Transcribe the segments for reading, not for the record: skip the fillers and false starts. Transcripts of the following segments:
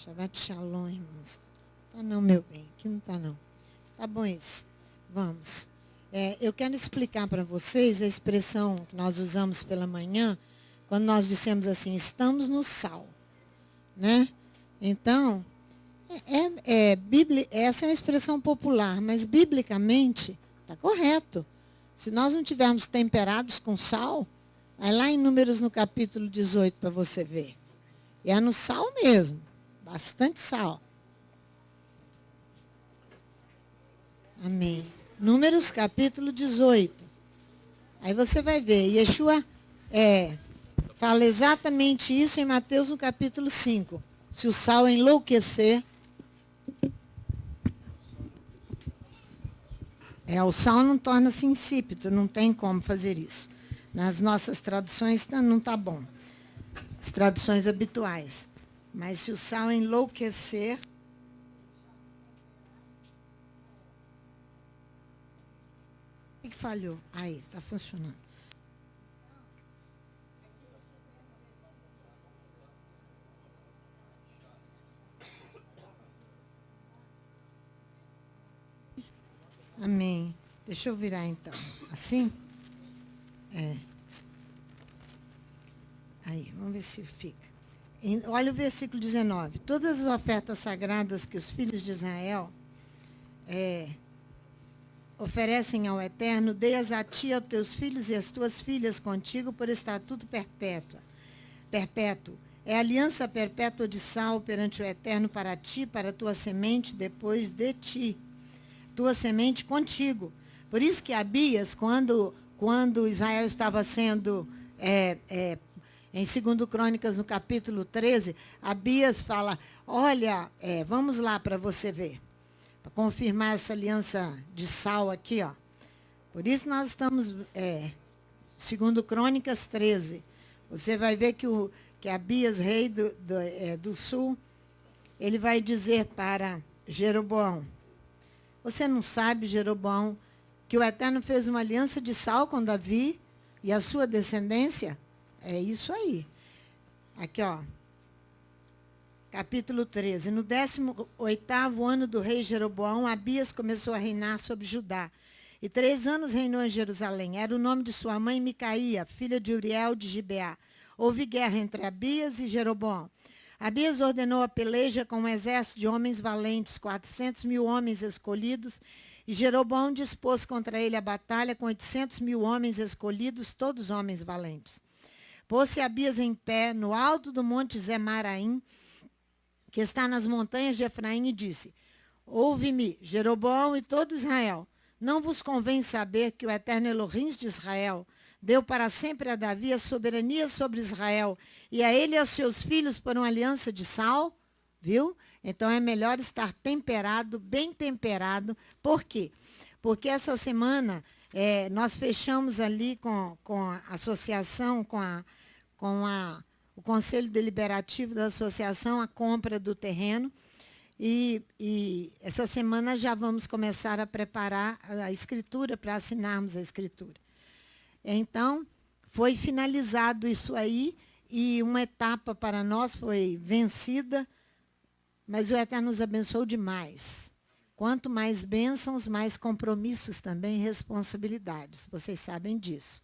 Shabbat Shalom, irmãos. Tá não, meu bem, aqui não tá não. Tá bom isso. Vamos. Eu quero explicar para vocês a expressão que nós usamos pela manhã, quando nós dissemos assim, estamos no sal. Né? Então, essa é uma expressão popular, mas biblicamente está correto. Se nós não tivermos temperados com sal, vai lá em Números no capítulo 18 para você ver. E é no sal mesmo, bastante sal. Amém. Números capítulo 18. Aí você vai ver, Yeshua fala exatamente isso em Mateus no capítulo 5. Se o sal enlouquecer, o sal não torna-se insípido, não tem como fazer isso. Nas nossas traduções não está bom. As traduções habituais. Mas se o sal enlouquecer, o que falhou? Aí, está funcionando. Amém. Deixa eu virar então. Assim? Aí, vamos ver se fica. Olha o versículo 19. Todas as ofertas sagradas que os filhos de Israel oferecem ao Eterno, dê-as a ti, aos teus filhos e às tuas filhas contigo por estatuto perpétuo. É aliança perpétua de sal perante o Eterno para ti, para a tua semente depois de ti. Tua semente contigo. Por isso que Abias, quando Israel estava sendo, em 2 Crônicas, no capítulo 13, Abias fala, olha, vamos lá para você ver, para confirmar essa aliança de sal aqui, ó. Por isso nós estamos, 2 Crônicas 13, você vai ver que Abias, rei do sul, ele vai dizer para Jeroboão, você não sabe, Jeroboão, que o Eterno fez uma aliança de sal com Davi e a sua descendência? É isso aí. Aqui, ó. Capítulo 13. No 18º ano do rei Jeroboão, Abias começou a reinar sobre Judá. E 3 anos reinou em Jerusalém. Era o nome de sua mãe Micaía, filha de Uriel de Gibeá. Houve guerra entre Abias e Jeroboão. Abias ordenou a peleja com um exército de homens valentes, 400.000 homens escolhidos, e Jeroboão dispôs contra ele a batalha com 800.000 homens escolhidos, todos homens valentes. Pôs-se Abias em pé no alto do monte Zemaraim, que está nas montanhas de Efraim, e disse, ouve-me, Jeroboão e todo Israel, não vos convém saber que o Eterno Elohim de Israel deu para sempre a Davi a soberania sobre Israel, e a ele e aos seus filhos por uma aliança de sal, viu? Então é melhor estar temperado, bem temperado. Por quê? Porque essa semana nós fechamos ali com a associação, com o Conselho Deliberativo da Associação, a compra do terreno. E essa semana já vamos começar a preparar a escritura, para assinarmos a escritura. Então, foi finalizado isso aí, e uma etapa para nós foi vencida, mas o Eterno nos abençoou demais. Quanto mais bênçãos, mais compromissos também, responsabilidades. Vocês sabem disso.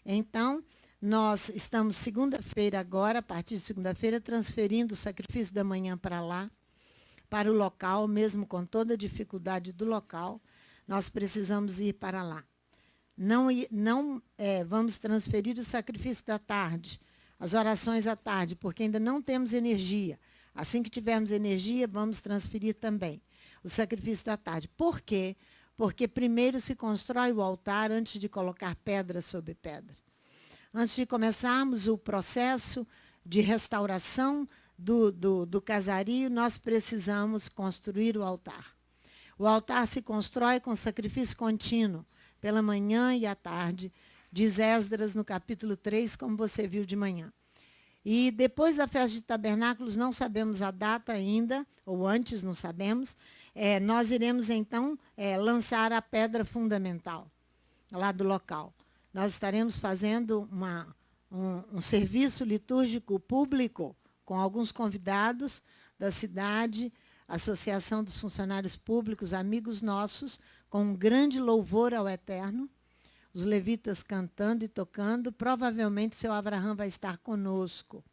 Então, nós estamos segunda-feira agora, a partir de segunda-feira, transferindo o sacrifício da manhã para lá, para o local, mesmo com toda a dificuldade do local, nós precisamos ir para lá. Não vamos transferir o sacrifício da tarde, as orações à tarde, porque ainda não temos energia. Assim que tivermos energia, vamos transferir também o sacrifício da tarde. Por quê? Porque primeiro se constrói o altar antes de colocar pedra sobre pedra. Antes de começarmos o processo de restauração do casario, nós precisamos construir o altar. O altar se constrói com sacrifício contínuo, pela manhã e à tarde, diz Esdras no capítulo 3, como você viu de manhã. E depois da festa de tabernáculos, não sabemos a data ainda, ou antes não sabemos, nós iremos então lançar a pedra fundamental lá do local. Nós estaremos fazendo um serviço litúrgico público com alguns convidados da cidade, Associação dos Funcionários Públicos, amigos nossos, com um grande louvor ao Eterno, os levitas cantando e tocando. Provavelmente o seu Abraham vai estar conosco,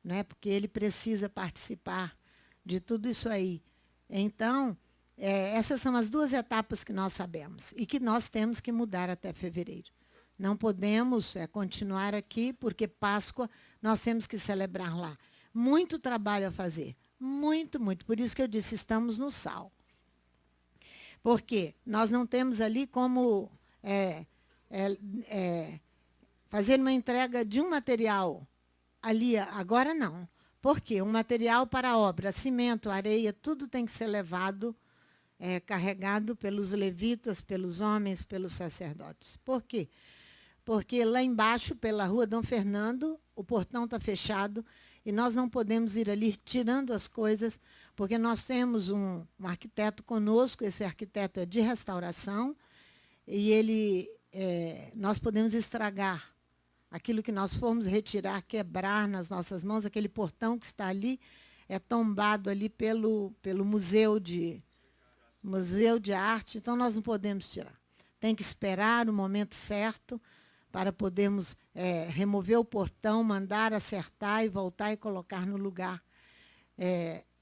né? Porque ele precisa participar de tudo isso aí. Então, essas são as 2 etapas que nós sabemos e que nós temos que mudar até fevereiro. Não podemos continuar aqui, porque Páscoa nós temos que celebrar lá. Muito trabalho a fazer, muito, muito. Por isso que eu disse, estamos no sal. Porque nós não temos ali como fazer uma entrega de um material ali, agora não. Por quê? Um material para a obra, cimento, areia, tudo tem que ser levado, carregado pelos levitas, pelos homens, pelos sacerdotes. Por quê? Porque lá embaixo, pela rua Dom Fernando, o portão está fechado e nós não podemos ir ali tirando as coisas, porque nós temos um arquiteto conosco, esse arquiteto é de restauração, e nós podemos estragar aquilo que nós formos retirar, quebrar nas nossas mãos. Aquele portão que está ali é tombado ali pelo Museu de Arte, então nós não podemos tirar. Tem que esperar o momento certo para podermos remover o portão, mandar acertar e voltar e colocar no lugar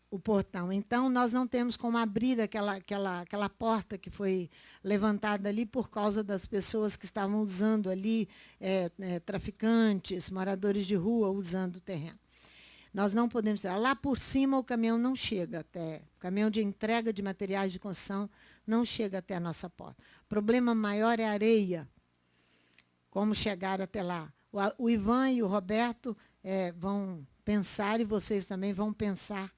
o portão. Então, nós não temos como abrir aquela porta que foi levantada ali por causa das pessoas que estavam usando ali, traficantes, moradores de rua, usando o terreno. Nós não podemos tirar. Lá por cima o caminhão não chega até, o caminhão de entrega de materiais de construção não chega até a nossa porta. O problema maior é a areia. Como chegar até lá? O Ivan e o Roberto vão pensar, e vocês também vão pensar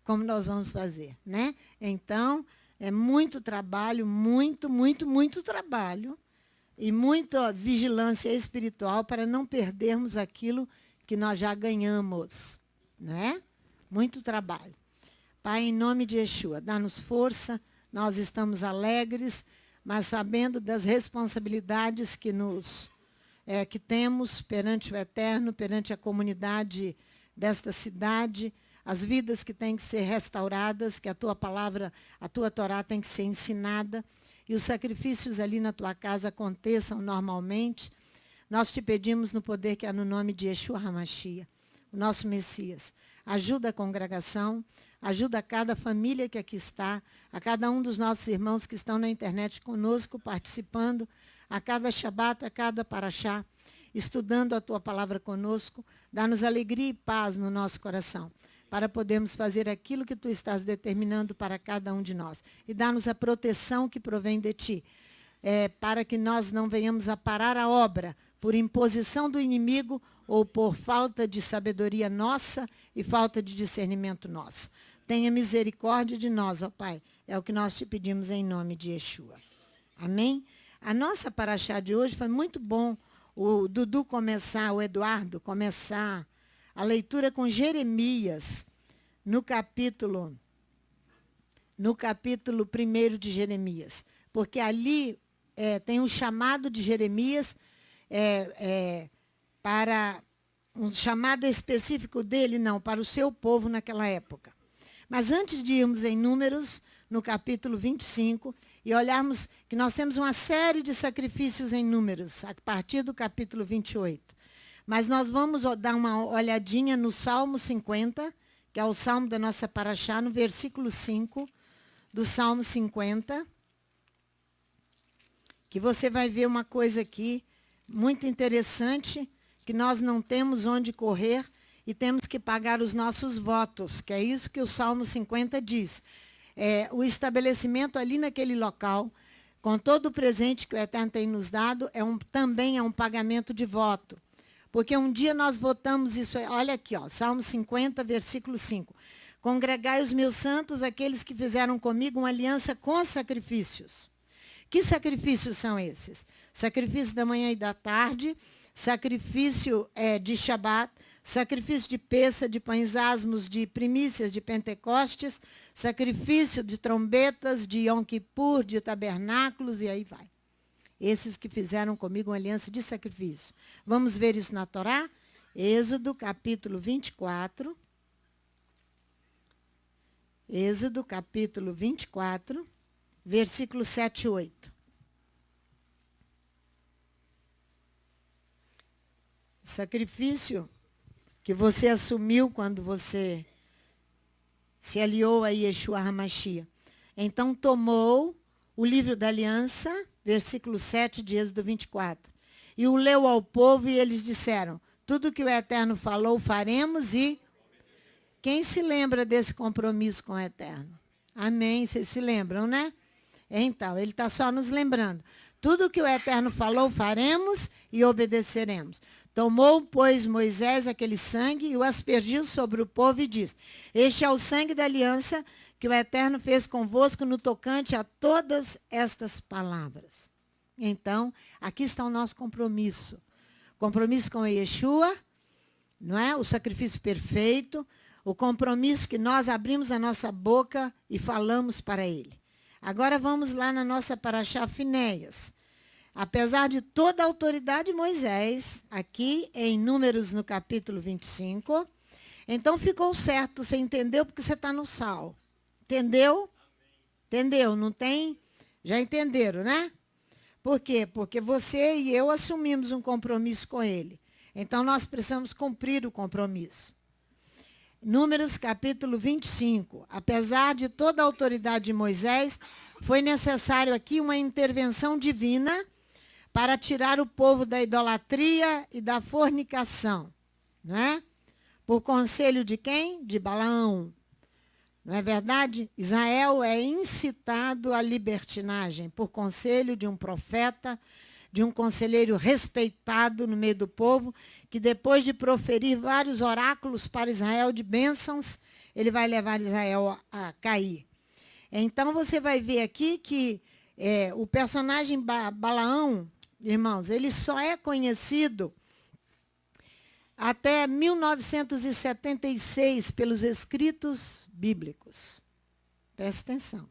como nós vamos fazer, né? Então, é muito trabalho, muito, muito, muito trabalho, e muita vigilância espiritual para não perdermos aquilo que nós já ganhamos, né? Muito trabalho. Pai, em nome de Yeshua, dá-nos força, nós estamos alegres, mas sabendo das responsabilidades que temos perante o Eterno, perante a comunidade desta cidade, as vidas que têm que ser restauradas, que a tua palavra, a tua Torá tem que ser ensinada, e os sacrifícios ali na tua casa aconteçam normalmente. Nós te pedimos no poder que há no nome de Yeshua HaMashiach, o nosso Messias. Ajuda a congregação, ajuda a cada família que aqui está, a cada um dos nossos irmãos que estão na internet conosco, participando, a cada Shabat, a cada Parashá, estudando a tua palavra conosco. Dá-nos alegria e paz no nosso coração, para podermos fazer aquilo que tu estás determinando para cada um de nós. E dá-nos a proteção que provém de ti, para que nós não venhamos a parar a obra por imposição do inimigo ou por falta de sabedoria nossa e falta de discernimento nosso. Tenha misericórdia de nós, ó Pai. É o que nós te pedimos em nome de Yeshua. Amém? A nossa paraxá de hoje foi muito bom. O Dudu começar, o Eduardo começar a leitura com Jeremias, no capítulo 1 de Jeremias. Porque ali tem um chamado de Jeremias para um chamado específico dele, não, para o seu povo naquela época. Mas antes de irmos em Números, no capítulo 25, e olharmos que nós temos uma série de sacrifícios em Números, a partir do capítulo 28. Mas nós vamos dar uma olhadinha no Salmo 50, que é o Salmo da nossa paraxá, no versículo 5 do Salmo 50, que você vai ver uma coisa aqui muito interessante, que nós não temos onde correr e temos que pagar os nossos votos, que é isso que o Salmo 50 diz. O estabelecimento ali naquele local, com todo o presente que o Eterno tem nos dado, também é um pagamento de voto. Porque um dia nós votamos isso, olha aqui, ó, Salmo 50, versículo 5. Congregai os meus santos, aqueles que fizeram comigo uma aliança com sacrifícios. Que sacrifícios são esses? Sacrifício da manhã e da tarde, sacrifício de Shabat, sacrifício de peça, de pães asmos, de primícias, de Pentecostes, sacrifício de trombetas, de Yom Kippur, de tabernáculos, e aí vai. Esses que fizeram comigo uma aliança de sacrifício. Vamos ver isso na Torá? Êxodo, capítulo 24. Êxodo, capítulo 24, versículos 7 e 8. O sacrifício que você assumiu quando você se aliou a Yeshua HaMashiach. Então tomou o livro da aliança, versículo 7 de Êxodo 24, e o leu ao povo e eles disseram, tudo que o Eterno falou faremos e... Quem se lembra desse compromisso com o Eterno? Amém, vocês se lembram, né? Então, ele está só nos lembrando. Tudo que o Eterno falou faremos e obedeceremos. Tomou, pois, Moisés aquele sangue e o aspergiu sobre o povo e disse, este é o sangue da aliança que o Eterno fez convosco no tocante a todas estas palavras. Então, aqui está o nosso compromisso. Compromisso com Yeshua, não é? O sacrifício perfeito, o compromisso que nós abrimos a nossa boca e falamos para ele. Agora vamos lá na nossa paraxá Finéias. Apesar de toda a autoridade de Moisés, aqui em Números no capítulo 25, então ficou certo, você entendeu porque você está no sal. Entendeu? Entendeu? Não tem? Já entenderam, né? Por quê? Porque você e eu assumimos um compromisso com ele. Então nós precisamos cumprir o compromisso. Números capítulo 25. Apesar de toda a autoridade de Moisés, foi necessário aqui uma intervenção divina para tirar o povo da idolatria e da fornicação. Não é? Por conselho de quem? De Balaão. Não é verdade? Israel é incitado à libertinagem por conselho de um profeta, de um conselheiro respeitado no meio do povo, que depois de proferir vários oráculos para Israel de bênçãos, ele vai levar Israel a cair. Então você vai ver aqui que o personagem Balaão, irmãos, ele só é conhecido até 1976 pelos escritos bíblicos. Presta atenção.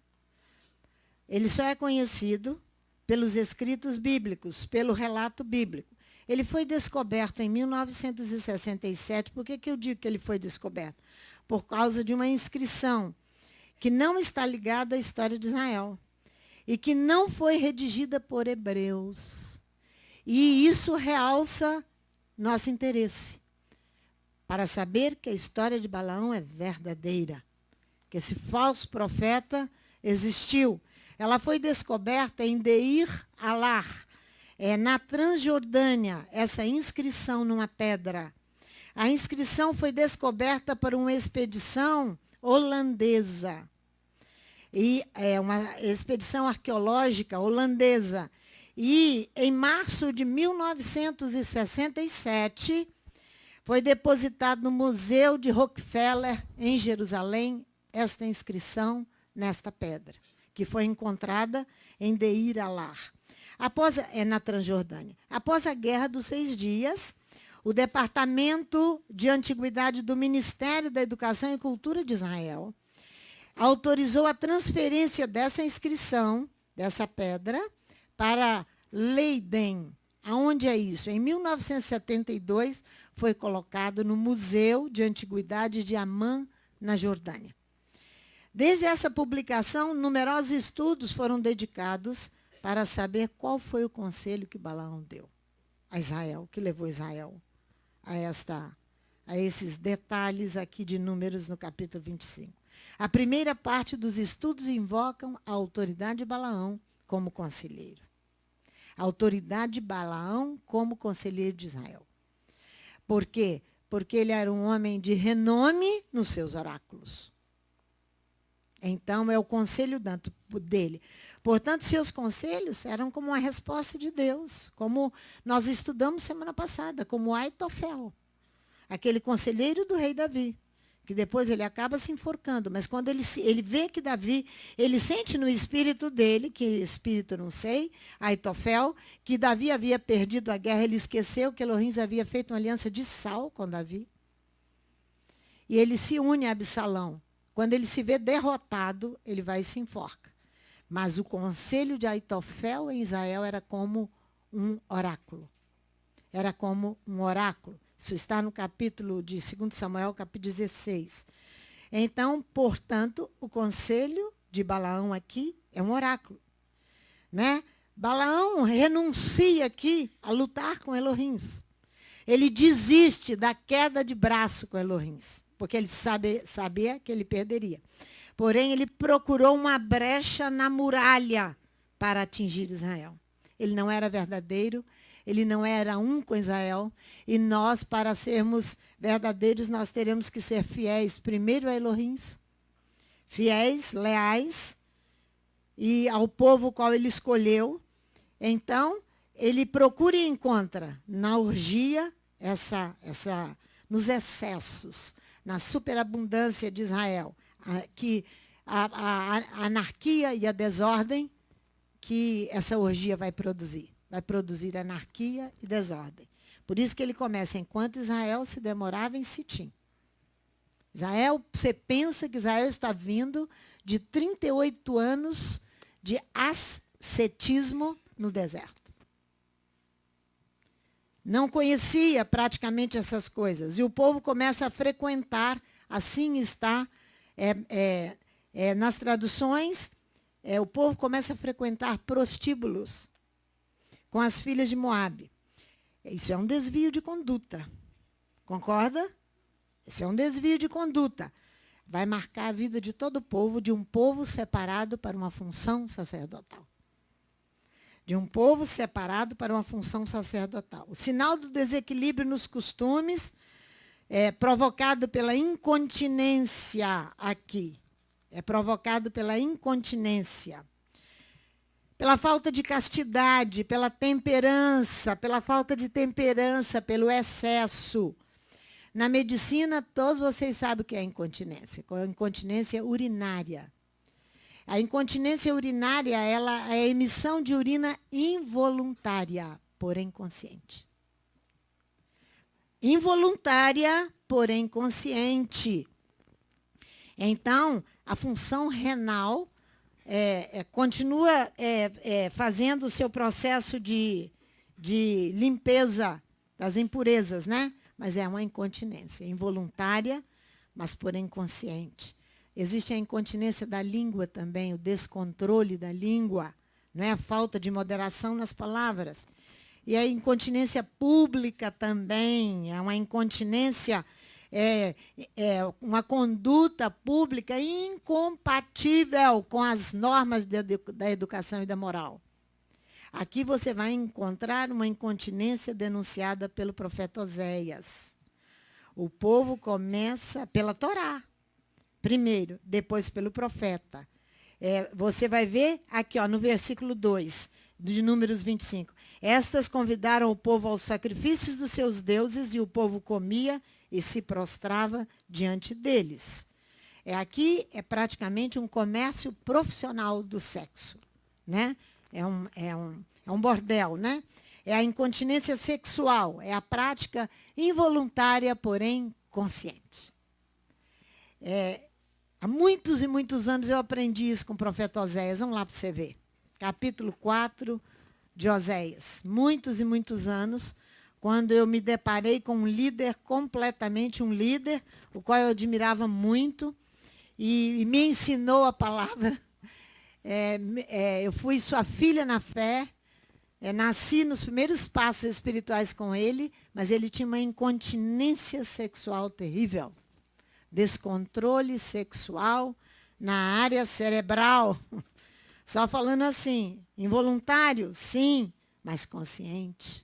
Ele só é conhecido pelos escritos bíblicos, pelo relato bíblico. Ele foi descoberto em 1967. Por que eu digo que ele foi descoberto? Por causa de uma inscrição que não está ligada à história de Israel e que não foi redigida por hebreus. E isso realça nosso interesse para saber que a história de Balaão é verdadeira, que esse falso profeta existiu. Ela foi descoberta em Deir Alar, na Transjordânia, essa inscrição numa pedra. A inscrição foi descoberta por uma expedição holandesa. E é uma expedição arqueológica holandesa. E em março de 1967, foi depositado no Museu de Rockefeller, em Jerusalém, esta inscrição nesta pedra, que foi encontrada em Deir Alar, na Transjordânia. Após a Guerra dos 6 Dias, o Departamento de Antiguidade do Ministério da Educação e Cultura de Israel autorizou a transferência dessa inscrição, dessa pedra, para Leiden. Aonde é isso? Em 1972, foi colocado no Museu de Antiguidade de Amman, na Jordânia. Desde essa publicação, numerosos estudos foram dedicados para saber qual foi o conselho que Balaão deu a Israel, que levou Israel a esses detalhes aqui de Números no capítulo 25. A primeira parte dos estudos invocam a autoridade de Balaão como conselheiro. A autoridade de Balaão como conselheiro de Israel. Por quê? Porque ele era um homem de renome nos seus oráculos. Então, é o conselho dele. Portanto, seus conselhos eram como uma resposta de Deus, como nós estudamos semana passada, como Aitofel, aquele conselheiro do rei Davi, que depois ele acaba se enforcando. Mas quando ele vê que Davi, ele sente no espírito dele, que espírito não sei, Aitofel, que Davi havia perdido a guerra, ele esqueceu que Elohim havia feito uma aliança de sal com Davi. E ele se une a Absalão. Quando ele se vê derrotado, ele vai e se enforca. Mas o conselho de Aitofel em Israel era como um oráculo. Era como um oráculo. Isso está no capítulo de 2 Samuel, capítulo 16. Então, portanto, o conselho de Balaão aqui é um oráculo, né? Balaão renuncia aqui a lutar com Elohim. Ele desiste da queda de braço com Elohim, porque ele sabia que ele perderia. Porém, ele procurou uma brecha na muralha para atingir Israel. Ele não era verdadeiro, ele não era um com Israel. E nós, para sermos verdadeiros, nós teremos que ser fiéis primeiro a Elohim, fiéis, leais, e ao povo qual ele escolheu. Então, ele procura e encontra na orgia, nos excessos, na superabundância de Israel, que a anarquia e a desordem que essa orgia vai produzir. Vai produzir anarquia e desordem. Por isso que ele começa, enquanto Israel se demorava em Sitim. Israel, você pensa que Israel está vindo de 38 anos de ascetismo no deserto. Não conhecia praticamente essas coisas. E o povo começa a frequentar, assim está nas traduções, o povo começa a frequentar prostíbulos com as filhas de Moabe. Isso é um desvio de conduta. Concorda? Isso é um desvio de conduta. Vai marcar a vida de todo o povo, de um povo separado para uma função sacerdotal. De um povo separado para uma função sacerdotal. O sinal do desequilíbrio nos costumes é provocado pela incontinência aqui. É provocado pela incontinência. Pela falta de castidade, pela temperança, pela falta de temperança, pelo excesso. Na medicina, todos vocês sabem o que é incontinência. A incontinência urinária. A incontinência urinária, ela é a emissão de urina involuntária, porém consciente. Involuntária, porém consciente. Então, a função renal continua fazendo o seu processo de limpeza das impurezas, né? Mas é uma incontinência involuntária, mas porém consciente. Existe a incontinência da língua também, o descontrole da língua, não é? A falta de moderação nas palavras. E a incontinência pública também, é uma incontinência, uma conduta pública incompatível com as normas da educação e da moral. Aqui você vai encontrar uma incontinência denunciada pelo profeta Oséias. O povo começa pela Torá, primeiro, depois pelo profeta. Você vai ver aqui, no versículo 2, de Números 25. Estas convidaram o povo aos sacrifícios dos seus deuses, e o povo comia e se prostrava diante deles. Aqui é praticamente um comércio profissional do sexo, né? É um bordel, né? É a incontinência sexual, é a prática involuntária, porém consciente. Há muitos e muitos anos eu aprendi isso com o profeta Oséias. Vamos lá para você ver. Capítulo 4 de Oséias. Muitos e muitos anos, quando eu me deparei com um líder, o qual eu admirava muito, e me ensinou a palavra. Eu fui sua filha na fé, nasci nos primeiros passos espirituais com ele, mas ele tinha uma incontinência sexual terrível. Descontrole sexual na área cerebral. Só falando assim, involuntário, sim, mas consciente.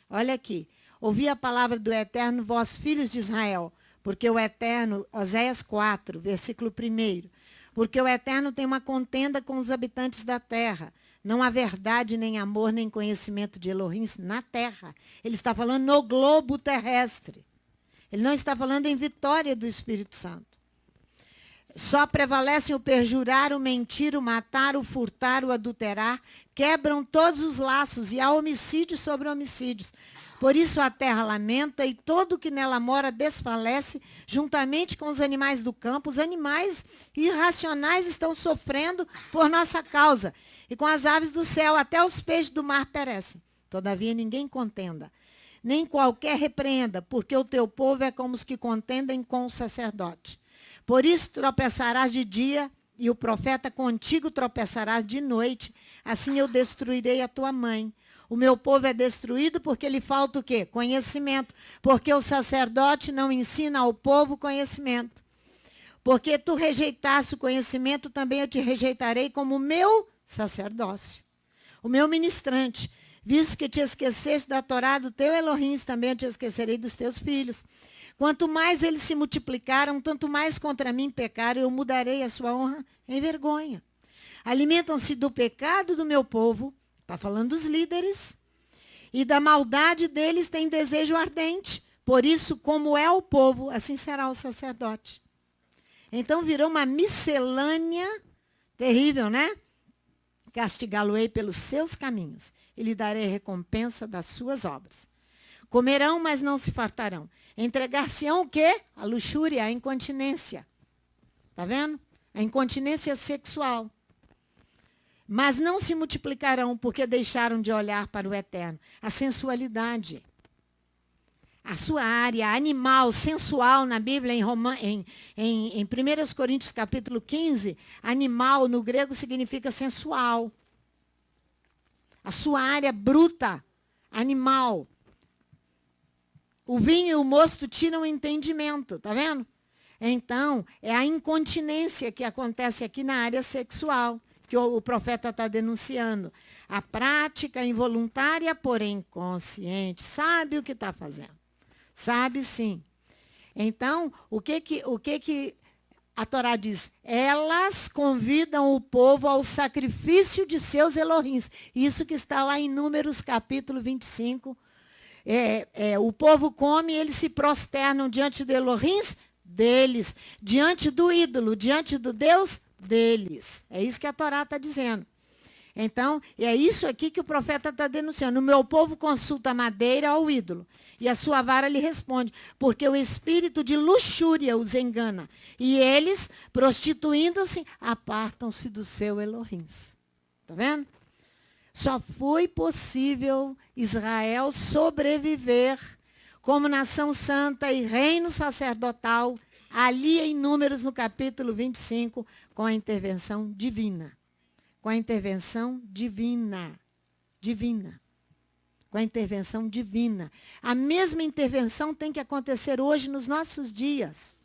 Olha aqui, ouvi a palavra do Eterno, vós filhos de Israel, porque o Eterno, Oséias 4, versículo 1, porque o Eterno tem uma contenda com os habitantes da terra. Não há verdade, nem amor, nem conhecimento de Elohim na terra. Ele está falando no globo terrestre. Ele não está falando em vitória do Espírito Santo. Só prevalecem o perjurar, o mentir, o matar, o furtar, o adulterar. Quebram todos os laços e há homicídios sobre homicídios. Por isso a terra lamenta e todo o que nela mora desfalece, juntamente com os animais do campo. Os animais irracionais estão sofrendo por nossa causa. E com as aves do céu, até os peixes do mar perecem. Todavia ninguém contenda, nem qualquer repreenda, porque o teu povo é como os que contendem com o sacerdote. Por isso tropeçarás de dia, e o profeta contigo tropeçarás de noite. Assim eu destruirei a tua mãe. O meu povo é destruído porque lhe falta o quê? Conhecimento. Porque o sacerdote não ensina ao povo conhecimento. Porque tu rejeitaste o conhecimento, também eu te rejeitarei como meu sacerdócio. O meu ministrante. Visto que te esqueceste da Torá do teu Elohim, também eu te esquecerei dos teus filhos. Quanto mais eles se multiplicaram, tanto mais contra mim pecaram, eu mudarei a sua honra em vergonha. Alimentam-se do pecado do meu povo, está falando dos líderes, e da maldade deles tem desejo ardente. Por isso, como é o povo, assim será o sacerdote. Então virou uma miscelânea terrível, né? Castigá-lo-ei pelos seus caminhos, e lhe darei recompensa das suas obras. Comerão, mas não se fartarão. Entregar-se-ão o quê? A luxúria, a incontinência. Está vendo? A incontinência sexual. Mas não se multiplicarão, porque deixaram de olhar para o eterno. A sensualidade. A sua área animal, sensual na Bíblia, em 1 Coríntios capítulo 15, animal no grego significa sensual. A sua área bruta, animal. O vinho e o mosto tiram o entendimento, tá vendo? Então, é a incontinência que acontece aqui na área sexual, que o profeta está denunciando. A prática involuntária, porém consciente. Sabe o que está fazendo. Sabe sim. Então, o que a Torá diz? Elas convidam o povo ao sacrifício de seus Elohims. Isso que está lá em Números capítulo 25. O povo come e eles se prosternam diante do Elohims deles, diante do ídolo, diante do Deus deles. É isso que a Torá está dizendo. Então, é isso aqui que o profeta está denunciando. O meu povo consulta a madeira ao ídolo, e a sua vara lhe responde, porque o espírito de luxúria os engana. E eles, prostituindo-se, apartam-se do seu Elohim. Está vendo? Só foi possível Israel sobreviver como nação santa e reino sacerdotal, ali em Números, no capítulo 25, com a intervenção divina. Com a intervenção divina. Divina. Com a intervenção divina. A mesma intervenção tem que acontecer hoje nos nossos dias.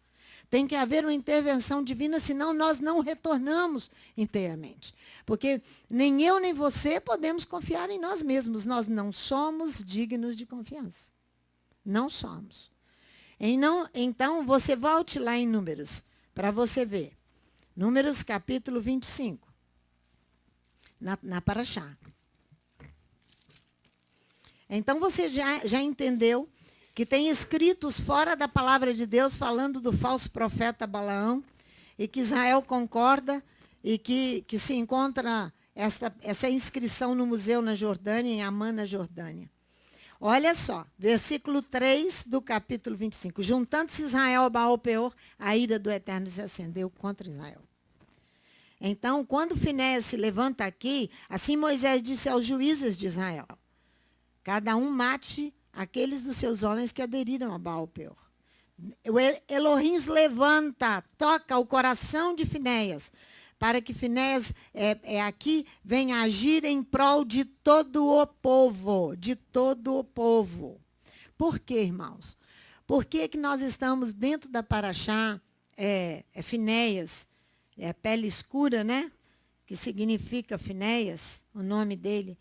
Tem que haver uma intervenção divina, senão nós não retornamos inteiramente. Porque nem eu nem você podemos confiar em nós mesmos. Nós não somos dignos de confiança. Não somos. Então, você volte lá em Números, para você ver. Números capítulo 25. Na Paraxá. Então, você já entendeu que tem escritos fora da palavra de Deus falando do falso profeta Balaão, e que Israel concorda, e que se encontra essa inscrição no museu na Jordânia, em Amã, na Jordânia. Olha só, versículo 3 do capítulo 25. Juntando-se Israel a Baal-Peor, a ira do Eterno se acendeu contra Israel. Então, quando Finéias se levanta aqui, assim Moisés disse aos juízes de Israel, cada um mate aqueles dos seus homens que aderiram a Baal-Peor. O Elohim levanta, toca o coração de Finéias, para que Finéias aqui venha agir em prol de todo o povo, de todo o povo. Por quê, irmãos? Por que nós estamos dentro da Paraxá, Finéias, pele escura, né? Que significa Finéias, o nome dele.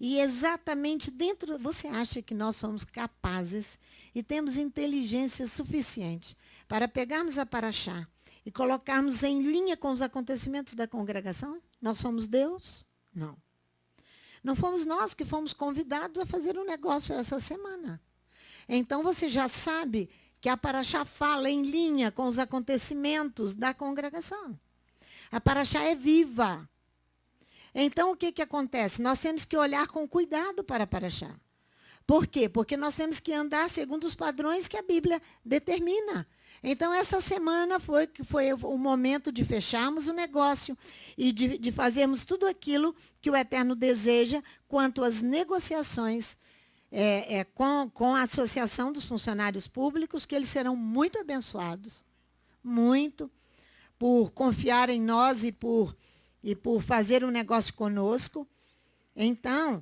E exatamente dentro, você acha que nós somos capazes e temos inteligência suficiente para pegarmos a Paraxá e colocarmos em linha com os acontecimentos da congregação? Nós somos Deus? Não. Não fomos nós que fomos convidados a fazer um negócio essa semana. Então, você já sabe que a Paraxá fala em linha com os acontecimentos da congregação. A Paraxá é viva. Então, o que acontece? Nós temos que olhar com cuidado para a Paraxá. Por quê? Porque nós temos que andar segundo os padrões que a Bíblia determina. Então, essa semana foi o momento de fecharmos o negócio e de fazermos tudo aquilo que o Eterno deseja quanto às negociações com a Associação dos Funcionários Públicos, que eles serão muito abençoados, muito. por confiar em nós e por fazer um negócio conosco. Então,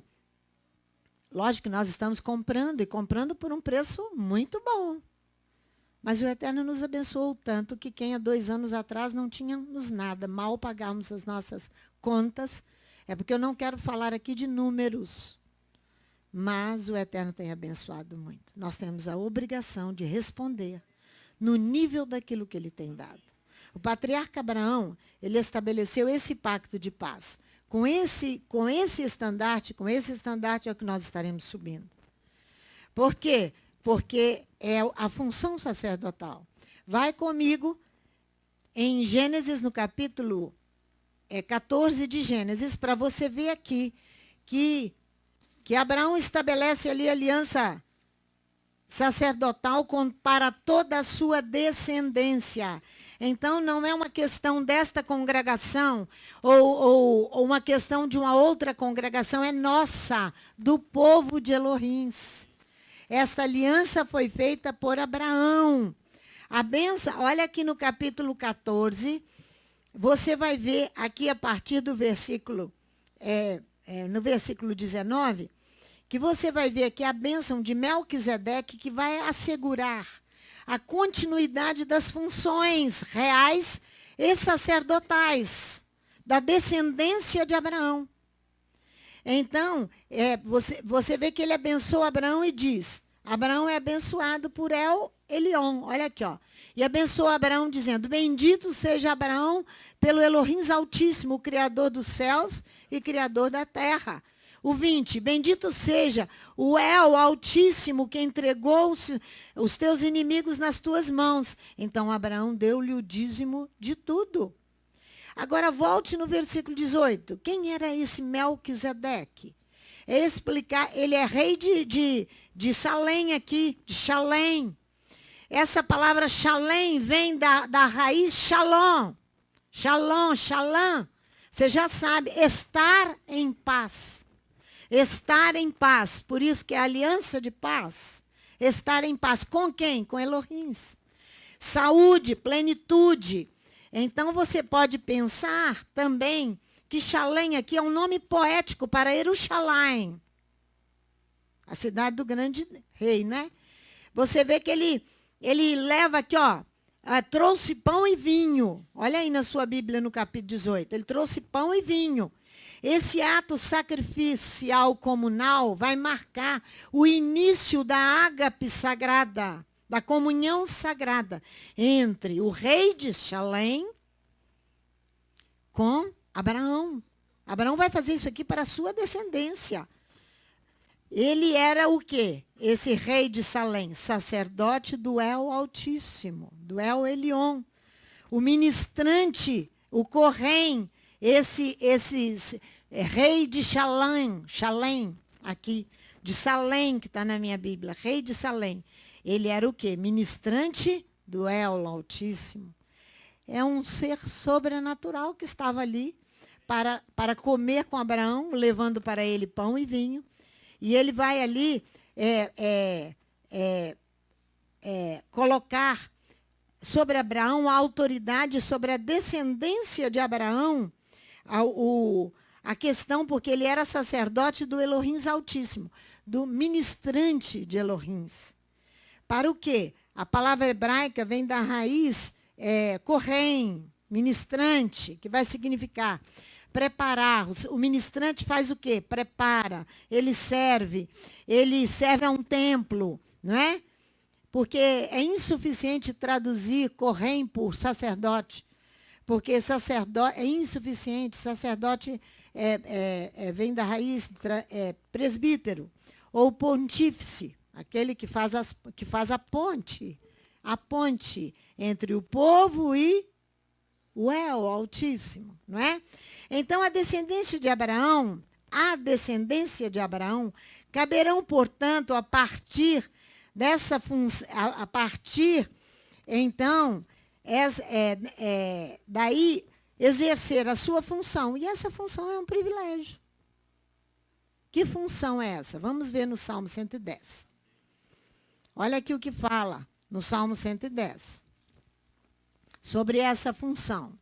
lógico que nós estamos comprando, e comprando por um preço muito bom. Mas o Eterno nos abençoou tanto que quem há 2 anos atrás não tínhamos nada, mal pagávamos as nossas contas. É porque eu não quero falar aqui de números, mas o Eterno tem abençoado muito. Nós temos a obrigação de responder no nível daquilo que ele tem dado. O patriarca Abraão, ele estabeleceu esse pacto de paz. Com esse estandarte é o que nós estaremos subindo. Por quê? Porque é a função sacerdotal. Vai comigo em Gênesis, no capítulo 14 de Gênesis, para você ver aqui que Abraão estabelece ali aliança sacerdotal para toda a sua descendência. Então, não é uma questão desta congregação ou uma questão de uma outra congregação, é nossa, do povo de Elohim. Esta aliança foi feita por Abraão. A benção, olha aqui no capítulo 14, você vai ver aqui a partir do versículo, no versículo 19, que você vai ver aqui a bênção de Melquisedeque, que vai assegurar a continuidade das funções reais e sacerdotais da descendência de Abraão. Então, você vê que ele abençoa Abraão e diz, Abraão é abençoado por El Elion, olha aqui, ó. E abençoa Abraão dizendo, bendito seja Abraão pelo Elohim Altíssimo, o Criador dos céus e Criador da terra. O 20, bendito seja o El Altíssimo que entregou os teus inimigos nas tuas mãos. Então Abraão deu-lhe o dízimo de tudo. Agora volte no versículo 18. Quem era esse Melquisedeque? Ele é rei de Salém aqui, de Shalém. Essa palavra Shalém vem da raiz Shalom. Shalom, Shalom. Você já sabe, estar em paz. Estar em paz, por isso que é a aliança de paz. Estar em paz com quem? Com Elohim. Saúde, plenitude. Então você pode pensar também que Shalém aqui é um nome poético para Jerusalém, a cidade do grande rei, né? Você vê que ele leva aqui, ó, trouxe pão e vinho. Olha aí na sua Bíblia no capítulo 18. Ele trouxe pão e vinho. Esse ato sacrificial comunal vai marcar o início da ágape sagrada, da comunhão sagrada entre o rei de Shalém com Abraão. Abraão vai fazer isso aqui para a sua descendência. Ele era o quê? Esse rei de Salém, sacerdote do El Altíssimo, do El Elion. O ministrante, o Corém, esse rei de Shalém, aqui, de Salém, que está na minha Bíblia, rei de Salém. Ele era o quê? Ministrante do El Altíssimo. É um ser sobrenatural que estava ali para comer com Abraão, levando para ele pão e vinho. E ele vai ali colocar sobre Abraão a autoridade sobre a descendência de Abraão, a questão, porque ele era sacerdote do Elohim Altíssimo, do ministrante de Elohim. Para o quê? A palavra hebraica vem da raiz correm, ministrante, que vai significar preparar. O ministrante faz o quê? Prepara, ele serve a um templo, não é? Porque é insuficiente traduzir correm por sacerdote, porque sacerdote é insuficiente, sacerdote vem da raiz presbítero, ou pontífice, aquele que faz a ponte entre o povo e o El Altíssimo, não é? Então, a descendência de Abraão, caberão, portanto, a partir dessa função, então, daí, exercer a sua função. E essa função é um privilégio. Que função é essa? Vamos ver no Salmo 110. Olha aqui o que fala no Salmo 110. sobre essa função.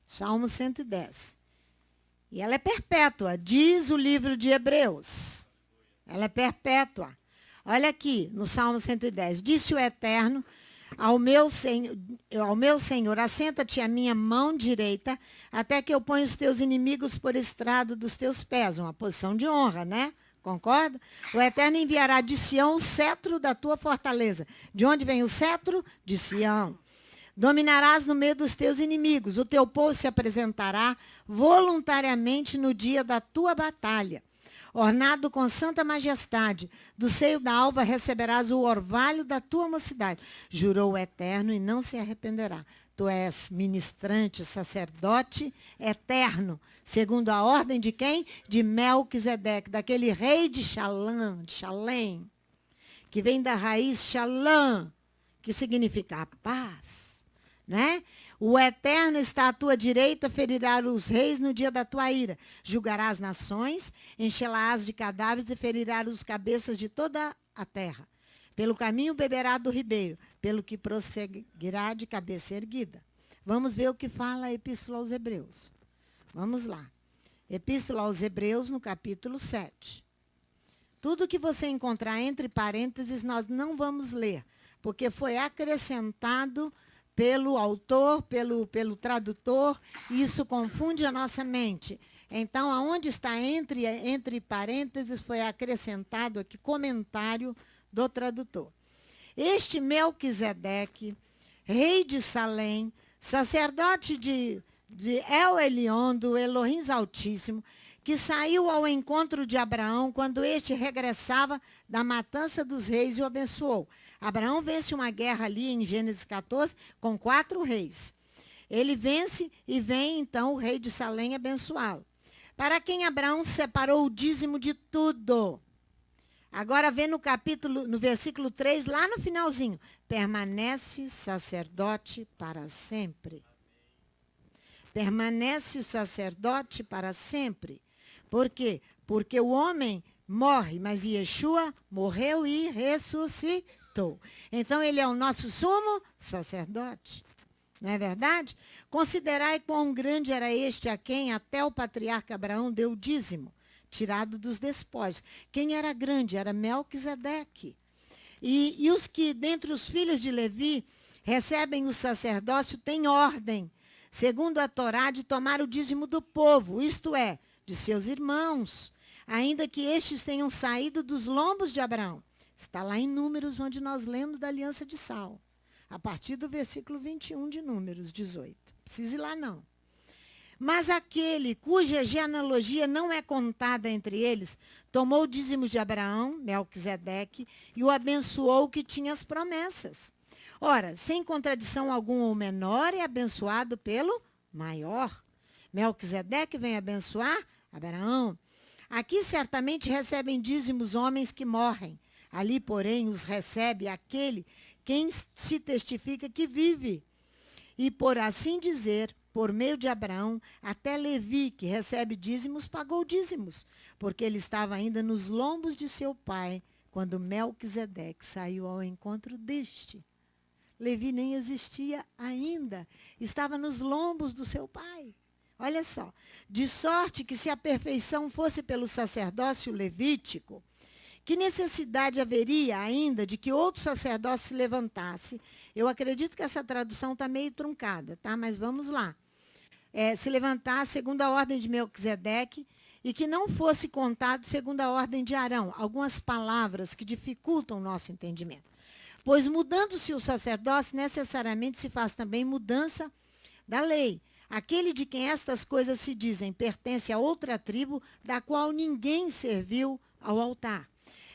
Salmo 110. E ela é perpétua, diz o livro de Hebreus. Ela é perpétua. Olha aqui, no Salmo 110. Disse o Eterno ao meu Senhor, assenta-te à minha mão direita, até que eu ponha os teus inimigos por estrado dos teus pés. Uma posição de honra, né? Concorda? O Eterno enviará de Sião o cetro da tua fortaleza. De onde vem o cetro? De Sião. Dominarás no meio dos teus inimigos. O teu povo se apresentará voluntariamente no dia da tua batalha. Ornado com santa majestade, do seio da alva receberás o orvalho da tua mocidade. Jurou o Eterno e não se arrependerá. Tu és ministrante, sacerdote eterno, segundo a ordem de quem? De Melquisedeque, daquele rei de Shalem, que vem da raiz Shalom, que significa a paz. Né? O Eterno está à tua direita, ferirá os reis no dia da tua ira. Julgará as nações, encherás de cadáveres e ferirá os cabeças de toda a terra. Pelo caminho beberá do ribeiro, pelo que prosseguirá de cabeça erguida. Vamos ver o que fala a Epístola aos Hebreus. Vamos lá. Epístola aos Hebreus, no capítulo 7. Tudo que você encontrar entre parênteses, nós não vamos ler, porque foi acrescentado pelo autor, pelo tradutor, e isso confunde a nossa mente. Então, aonde está entre parênteses, foi acrescentado aqui comentário do tradutor. Este Melquisedeque, rei de Salém, sacerdote de El Elyon, do Elohim Altíssimo, que saiu ao encontro de Abraão quando este regressava da matança dos reis e o abençoou. Abraão vence uma guerra ali em Gênesis 14 com 4 reis. Ele vence e vem então o rei de Salém abençoá-lo. Para quem Abraão separou o dízimo de tudo. Agora vê no versículo 3, lá no finalzinho. Permanece sacerdote para sempre. Permanece sacerdote para sempre. Por quê? Porque o homem morre, mas Yeshua morreu e ressuscitou. Então, ele é o nosso sumo sacerdote. Não é verdade? Considerai quão grande era este a quem até o patriarca Abraão deu o dízimo, tirado dos despojos. Quem era grande? Era Melquisedeque. E os que, dentre os filhos de Levi, recebem o sacerdócio, têm ordem, segundo a Torá, de tomar o dízimo do povo, isto é, de seus irmãos, ainda que estes tenham saído dos lombos de Abraão. Está lá em Números, onde nós lemos da aliança de Sal, a partir do versículo 21 de Números 18. Precisa ir lá, não. Mas aquele cuja genealogia não é contada entre eles, tomou o dízimo de Abraão, Melquisedeque, e o abençoou que tinha as promessas. Ora, sem contradição alguma, o menor é abençoado pelo maior. Melquisedeque vem abençoar Abraão. Aqui certamente recebem dízimos homens que morrem. Ali, porém, os recebe aquele quem se testifica que vive. E, por assim dizer, por meio de Abraão, até Levi, que recebe dízimos, pagou dízimos, porque ele estava ainda nos lombos de seu pai, quando Melquisedeque saiu ao encontro deste. Levi nem existia ainda, estava nos lombos do seu pai. Olha só, de sorte que se a perfeição fosse pelo sacerdócio levítico, que necessidade haveria ainda de que outro sacerdócio se levantasse? Eu acredito que essa tradução está meio truncada, tá? Mas vamos lá. Se levantasse segundo a ordem de Melquisedeque e que não fosse contado segundo a ordem de Arão. Algumas palavras que dificultam o nosso entendimento. Pois mudando-se o sacerdócio, necessariamente se faz também mudança da lei. Aquele de quem estas coisas se dizem pertence a outra tribo, da qual ninguém serviu ao altar.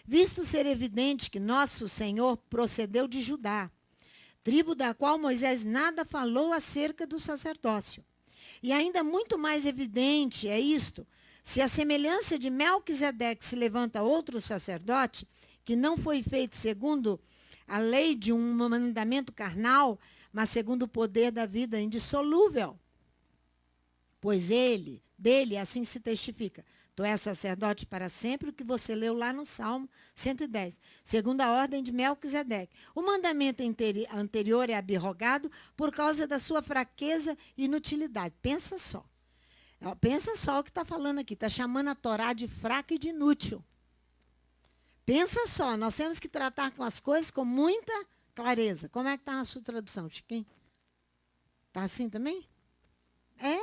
Visto ser evidente que nosso Senhor procedeu de Judá, tribo da qual Moisés nada falou acerca do sacerdócio. E ainda muito mais evidente é isto, se a semelhança de Melquisedeque se levanta outro sacerdote, que não foi feito segundo a lei de um mandamento carnal, mas segundo o poder da vida indissolúvel. Pois dele assim se testifica, Tu és sacerdote para sempre, o que você leu lá no Salmo 110, segundo a ordem de Melquisedeque. O mandamento anterior é abrogado por causa da sua fraqueza e inutilidade. Pensa só. Pensa só o que está falando aqui. Está chamando a Torá de fraca e de inútil. Pensa só, nós temos que tratar com as coisas com muita clareza. Como é que está na sua tradução, Chiquinho? Está assim também? É?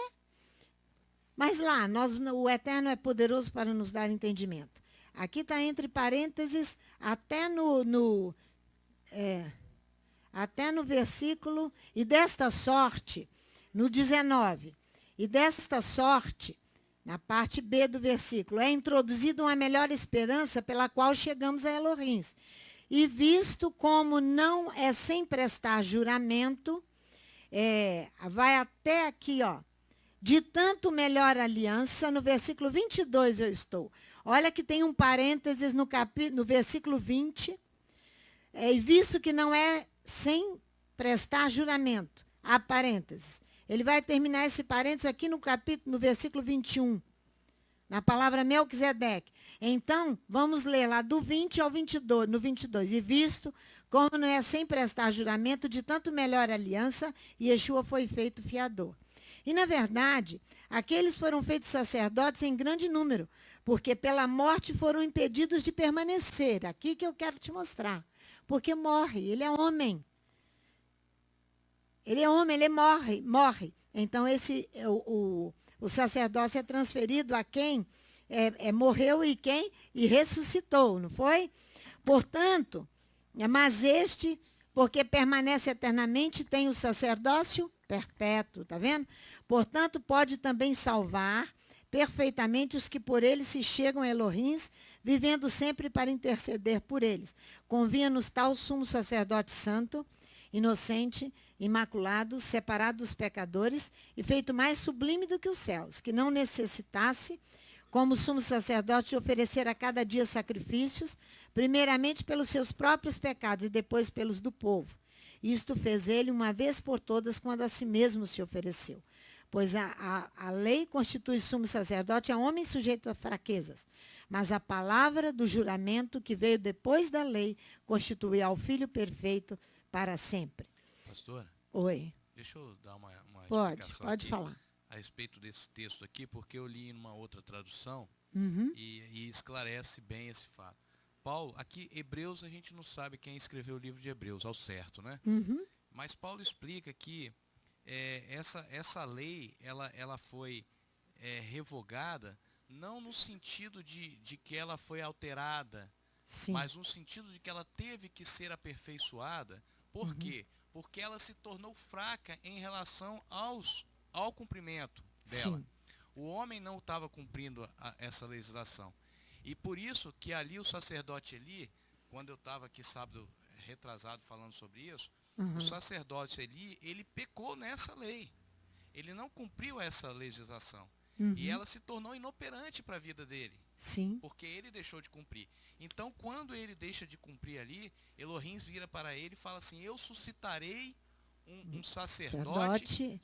Mas lá, o Eterno é poderoso para nos dar entendimento. Aqui está entre parênteses, até no versículo, e desta sorte, no 19, e desta sorte, na parte B do versículo, é introduzida uma melhor esperança pela qual chegamos a Elohim. E visto como não é sem prestar juramento, vai até aqui, ó, de tanto melhor aliança, no versículo 22 eu estou. Olha que tem um parênteses no versículo 20, e visto que não é sem prestar juramento, há parênteses. Ele vai terminar esse parênteses aqui no versículo 21, na palavra Melquisedeque. Então, vamos ler lá do 20 ao 22, no 22. E visto como não é sem prestar juramento, de tanto melhor aliança, Yeshua foi feito fiador. E, na verdade, aqueles foram feitos sacerdotes em grande número, porque pela morte foram impedidos de permanecer. Aqui que eu quero te mostrar. Porque morre, ele é homem. Ele é homem, ele morre. Então, o sacerdócio é transferido a quem morreu e ressuscitou, não foi? Portanto, mas porque permanece eternamente, tem o sacerdócio perpétuo, tá vendo? Portanto, pode também salvar perfeitamente os que por ele se chegam a Elohim, vivendo sempre para interceder por eles. Convinha-nos tal sumo sacerdote santo, inocente, imaculado, separado dos pecadores e feito mais sublime do que os céus, que não necessitasse, como sumo sacerdote, de oferecer a cada dia sacrifícios, primeiramente pelos seus próprios pecados e depois pelos do povo. Isto fez ele uma vez por todas, quando a si mesmo se ofereceu. Pois a lei constitui sumo sacerdote a homem sujeito a fraquezas. Mas a palavra do juramento que veio depois da lei constitui ao Filho perfeito para sempre. Pastora? Oi. Deixa eu dar uma explicação pode aqui falar. A respeito desse texto aqui, porque eu li em uma outra tradução e esclarece bem esse fato. Paulo, aqui, Hebreus, a gente não sabe quem escreveu o livro de Hebreus, ao certo, né? Mas Paulo explica que essa lei, ela foi revogada, não no sentido de que ela foi alterada, Sim. mas no sentido de que ela teve que ser aperfeiçoada. Por quê? Porque ela se tornou fraca em relação ao cumprimento dela. Sim. O homem não estava cumprindo essa legislação. E por isso que ali o sacerdote Eli, quando eu estava aqui sábado retrasado falando sobre isso, o sacerdote Eli, ele pecou nessa lei. Ele não cumpriu essa legislação. E ela se tornou inoperante para a vida dele. Sim. Porque ele deixou de cumprir. Então, quando ele deixa de cumprir ali, Elohim vira para ele e fala assim: eu suscitarei um sacerdote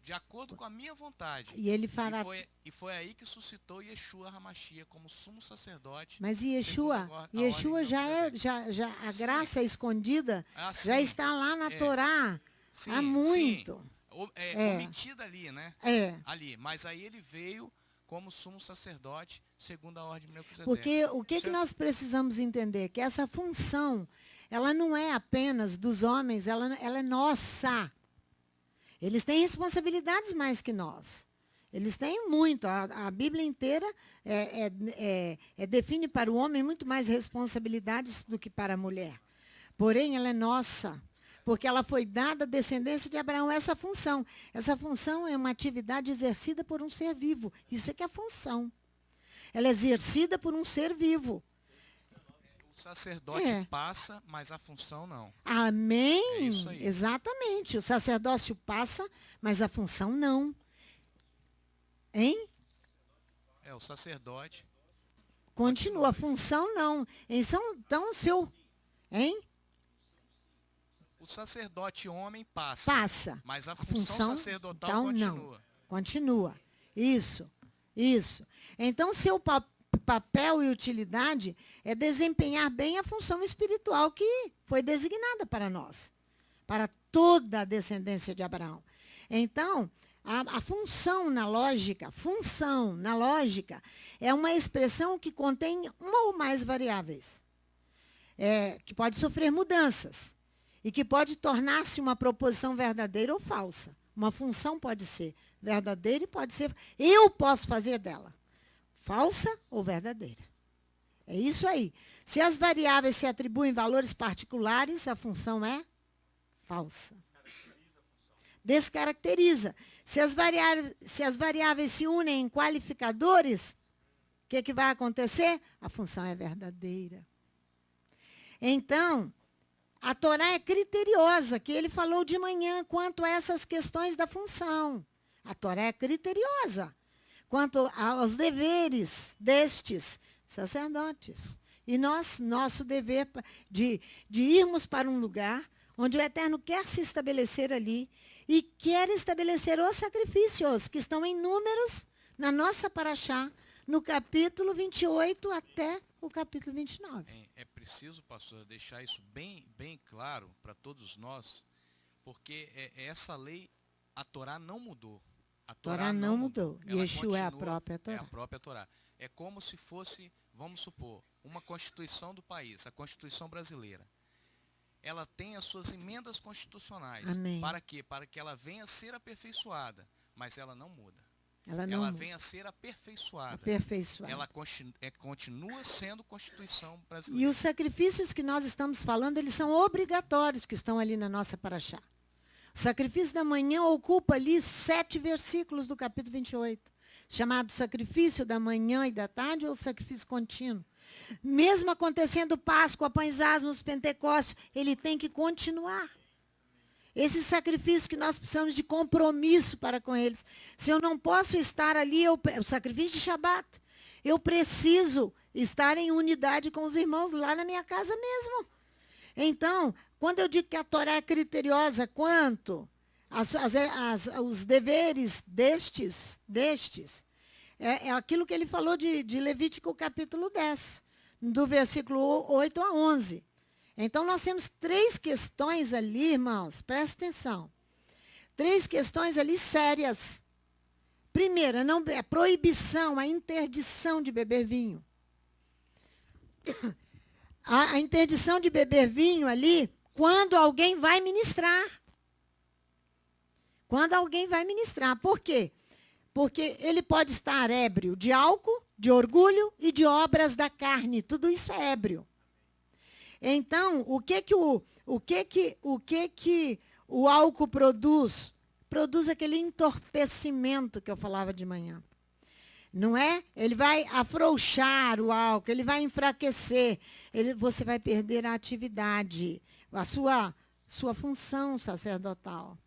de acordo com a minha vontade. E ele fará. E foi aí que suscitou Yeshua HaMashiach como sumo sacerdote. Mas Yeshua já a graça escondida já está lá na Torá há muito. Omitida ali, né? Ali. Mas aí ele veio como sumo sacerdote, segundo a ordem de Melquisedeque. Porque o que nós precisamos entender? Que essa função, ela não é apenas dos homens, ela é nossa. Eles têm responsabilidades mais que nós. Eles têm muito. A Bíblia inteira define para o homem muito mais responsabilidades do que para a mulher. Porém, ela é nossa. Porque ela foi dada à descendência de Abraão essa função. Essa função é uma atividade exercida por um ser vivo. Isso é que é a função. Ela é exercida por um ser vivo. O sacerdote passa, mas a função não. Amém? É isso aí. Exatamente. O sacerdócio passa, mas a função não. Hein? O sacerdote continua. A função não. Então, hein? O sacerdote homem passa. Passa. Mas a função sacerdotal então, continua. Não. Continua. Isso. Isso. Então, seu papel e utilidade é desempenhar bem a função espiritual que foi designada para nós, para toda a descendência de Abraão. Então, a função na lógica é uma expressão que contém uma ou mais variáveis, que pode sofrer mudanças e que pode tornar-se uma proposição verdadeira ou falsa. Uma função pode ser verdadeira e pode ser... Eu posso fazer dela falsa ou verdadeira. É isso aí. Se as variáveis se atribuem valores particulares, a função é falsa. Descaracteriza. Se as variáveis se unem em qualificadores, o que vai acontecer? A função é verdadeira. Então, a Torá é criteriosa, que ele falou de manhã, quanto a essas questões da função. A Torá é criteriosa quanto aos deveres destes sacerdotes. E nosso dever de irmos para um lugar onde o Eterno quer se estabelecer ali e quer estabelecer os sacrifícios que estão em Números, na nossa paraxá, no capítulo 28 até o capítulo 29. É preciso, pastor, deixar isso bem, bem claro para todos nós, porque essa lei, a Torá não mudou. A Torá não mudou. Yeshua é a própria Torá. É a própria Torá. É como se fosse, vamos supor, uma Constituição do país, a Constituição brasileira. Ela tem as suas emendas constitucionais. Amém. Para quê? Para que ela venha a ser aperfeiçoada, mas ela não muda. Ela vem a ser aperfeiçoada. Ela continua sendo Constituição brasileira. E os sacrifícios que nós estamos falando, eles são obrigatórios, que estão ali na nossa paraxá. O sacrifício da manhã ocupa ali 7 versículos do capítulo 28, chamado sacrifício da manhã e da tarde ou sacrifício contínuo. Mesmo acontecendo Páscoa, Pães Asmos, Pentecostes, ele tem que continuar. Esse sacrifício que nós precisamos de compromisso para com eles. Se eu não posso estar ali, o sacrifício de Shabat, eu preciso estar em unidade com os irmãos lá na minha casa mesmo. Então, quando eu digo que a Torá é criteriosa quanto os deveres destes, é aquilo que ele falou de Levítico capítulo 10, do versículo 8 a 11. Então, nós temos 3 questões ali, irmãos, presta atenção. 3 questões ali sérias. Primeira, a proibição, a interdição de beber vinho. A interdição de beber vinho ali, quando alguém vai ministrar. Quando alguém vai ministrar. Por quê? Porque ele pode estar ébrio de álcool, de orgulho e de obras da carne. Tudo isso é ébrio. Então, o que o álcool produz? Produz aquele entorpecimento que eu falava de manhã. Não é? Ele vai afrouxar o álcool, ele vai enfraquecer. Você vai perder a atividade, a sua função sacerdotal.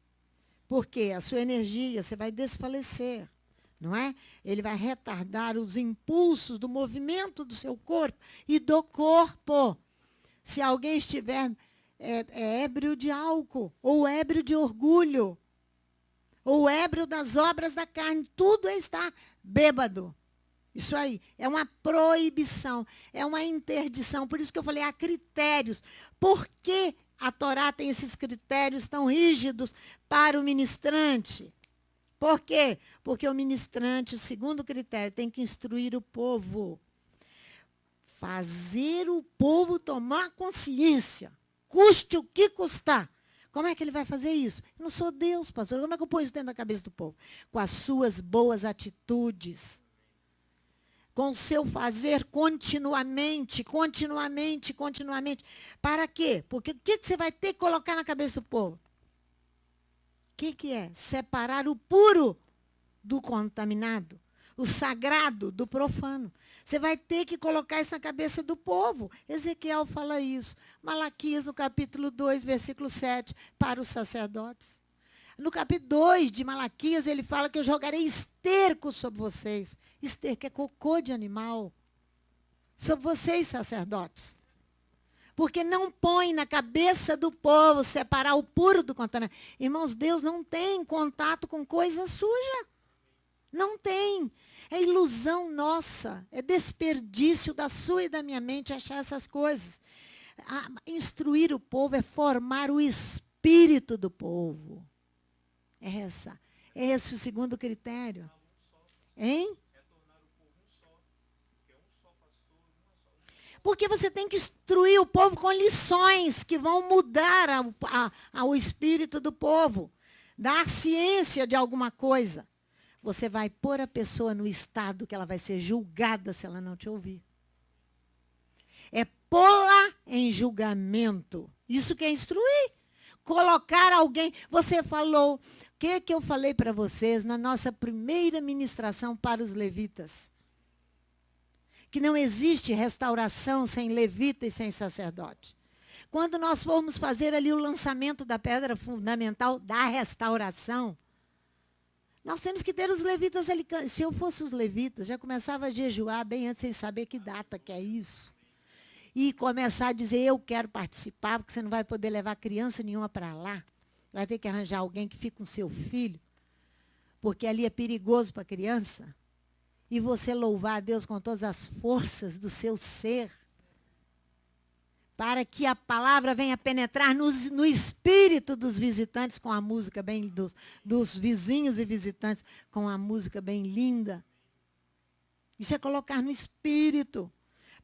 Por quê? A sua energia, você vai desfalecer. Não é? Ele vai retardar os impulsos do movimento do seu corpo e do corpo. Se alguém estiver ébrio de álcool, ou ébrio de orgulho, ou ébrio das obras da carne, tudo é estar bêbado. Isso aí é uma proibição, é uma interdição. Por isso que eu falei, há critérios. Por que a Torá tem esses critérios tão rígidos para o ministrante? Por quê? Porque o ministrante, o segundo critério, tem que instruir o povo. Fazer o povo tomar consciência, custe o que custar. Como é que ele vai fazer isso? Eu não sou Deus, pastor. Como é que eu ponho isso dentro da cabeça do povo? Com as suas boas atitudes. Com o seu fazer continuamente. Para quê? Porque o que você vai ter que colocar na cabeça do povo? O que é? Separar o puro do contaminado. O sagrado do profano. Você vai ter que colocar isso na cabeça do povo. Ezequiel fala isso. Malaquias, no capítulo 2, versículo 7, para os sacerdotes. No capítulo 2 de Malaquias, ele fala que eu jogarei esterco sobre vocês. Esterco é cocô de animal. Sobre vocês, sacerdotes. Porque não põe na cabeça do povo separar o puro do contaminado. Irmãos, Deus não tem contato com coisa suja. Não tem. É ilusão nossa. É desperdício da sua e da minha mente achar essas coisas. Instruir o povo é formar o espírito do povo. Esse é o segundo critério. Hein? Porque você tem que instruir o povo com lições que vão mudar o espírito do povo. Dar ciência de alguma coisa. Você vai pôr a pessoa no estado que ela vai ser julgada se ela não te ouvir. É pô-la em julgamento. Isso que é instruir. Colocar alguém. Você falou. O que eu falei para vocês na nossa primeira ministração para os levitas? Que não existe restauração sem levita e sem sacerdote. Quando nós formos fazer ali o lançamento da pedra fundamental da restauração, nós temos que ter os levitas ali. Se eu fosse os levitas, já começava a jejuar bem antes, sem saber que data que é isso. E começar a dizer, eu quero participar, porque você não vai poder levar criança nenhuma para lá. Vai ter que arranjar alguém que fique com seu filho, porque ali é perigoso para a criança. E você louvar a Deus com todas as forças do seu ser, para que a palavra venha penetrar no espírito dos visitantes, com a música bem, dos vizinhos e visitantes, com a música bem linda. Isso é colocar no espírito,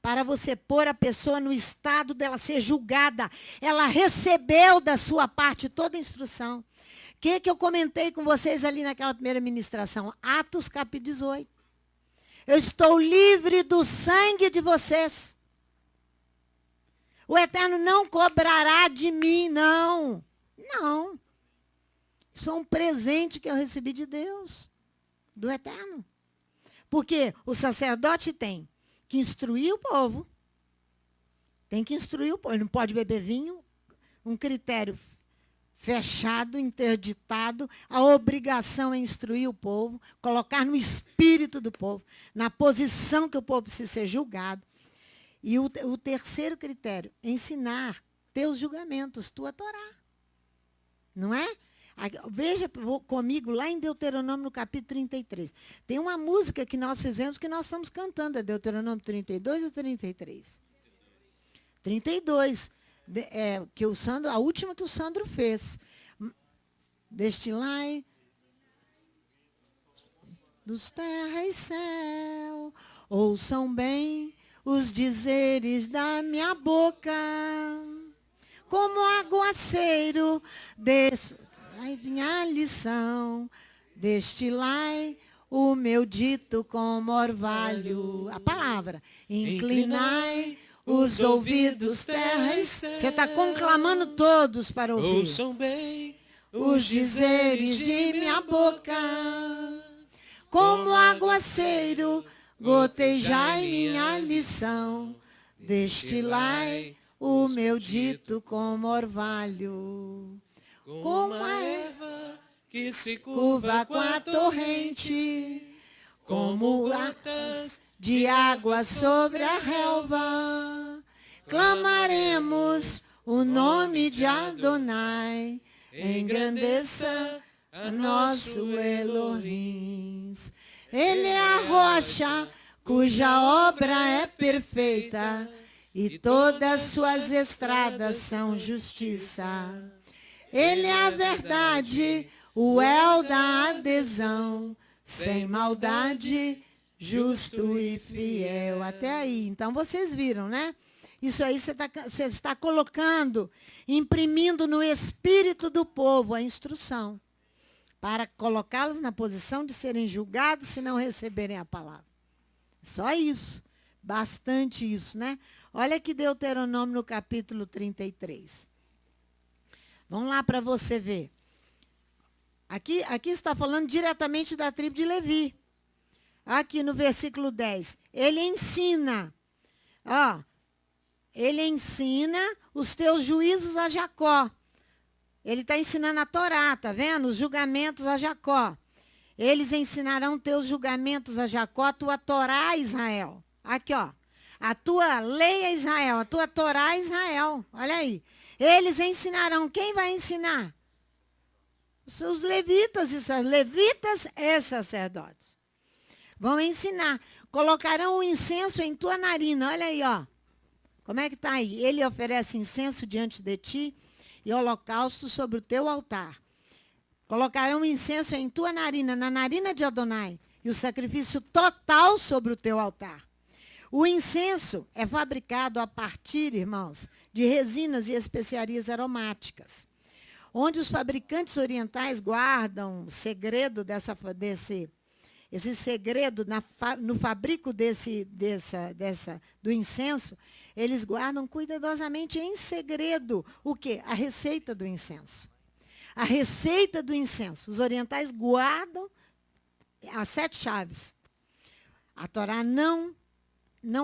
para você pôr a pessoa no estado dela ser julgada. Ela recebeu da sua parte toda a instrução. O que eu comentei com vocês ali naquela primeira ministração? Atos capítulo 18. Eu estou livre do sangue de vocês. O Eterno não cobrará de mim, não. Não. Isso é um presente que eu recebi de Deus, do Eterno. Porque o sacerdote tem que instruir o povo. Tem que instruir o povo. Ele não pode beber vinho. Um critério fechado, interditado. A obrigação é instruir o povo, colocar no espírito do povo, na posição que o povo precisa ser julgado. E o terceiro critério, ensinar teus julgamentos, tua Torá. Não é? Veja comigo lá em Deuteronômio, no capítulo 33. Tem uma música que nós fizemos, que nós estamos cantando. É Deuteronômio 32 ou 33? 32. Que a última que o Sandro fez. Destilai dos terra e céu, ouçam bem os dizeres da minha boca, como aguaceiro, destilai minha lição, destilai o meu dito como orvalho. A palavra, inclinai os ouvidos, terra e céu. Você está conclamando todos para ouvir. Ouçam bem os dizeres de minha boca, como aguaceiro, gotejai minha lição, destilai o meu dito como orvalho. Como a erva que se Curva com a torrente, como gotas de água sobre a relva, clamaremos o nome de Adonai, engrandeça a nosso Elohim. Ele é a rocha cuja obra é perfeita, e todas suas estradas são justiça. Ele é a verdade, o el da adesão, sem maldade, justo e fiel. Até aí. Então, vocês viram, né? Isso aí você está colocando, imprimindo no espírito do povo a instrução, para colocá-los na posição de serem julgados se não receberem a palavra. Só isso. Bastante isso, né? Olha aqui Deuteronômio no capítulo 33. Vamos lá para você ver. Aqui está falando diretamente da tribo de Levi. Aqui no versículo 10. Ele ensina. Ele ensina os teus juízos a Jacó. Ele está ensinando a Torá, tá vendo? Os julgamentos a Jacó. Eles ensinarão teus julgamentos a Jacó, a tua Torá a Israel. Aqui, ó. A tua lei a Israel, a tua Torá a Israel. Olha aí. Eles ensinarão. Quem vai ensinar? Os levitas e sacerdotes. Vão ensinar. Colocarão o incenso em tua narina. Olha aí, ó. Como é que está aí? Ele oferece incenso diante de ti e holocausto sobre o teu altar. Colocarão incenso em tua narina, na narina de Adonai, e o sacrifício total sobre o teu altar. O incenso é fabricado a partir, irmãos, de resinas e especiarias aromáticas, onde os fabricantes orientais guardam o segredo esse segredo no fabrico do incenso, eles guardam cuidadosamente em segredo o quê? A receita do incenso. A receita do incenso. Os orientais guardam as 7 chaves. A Torá não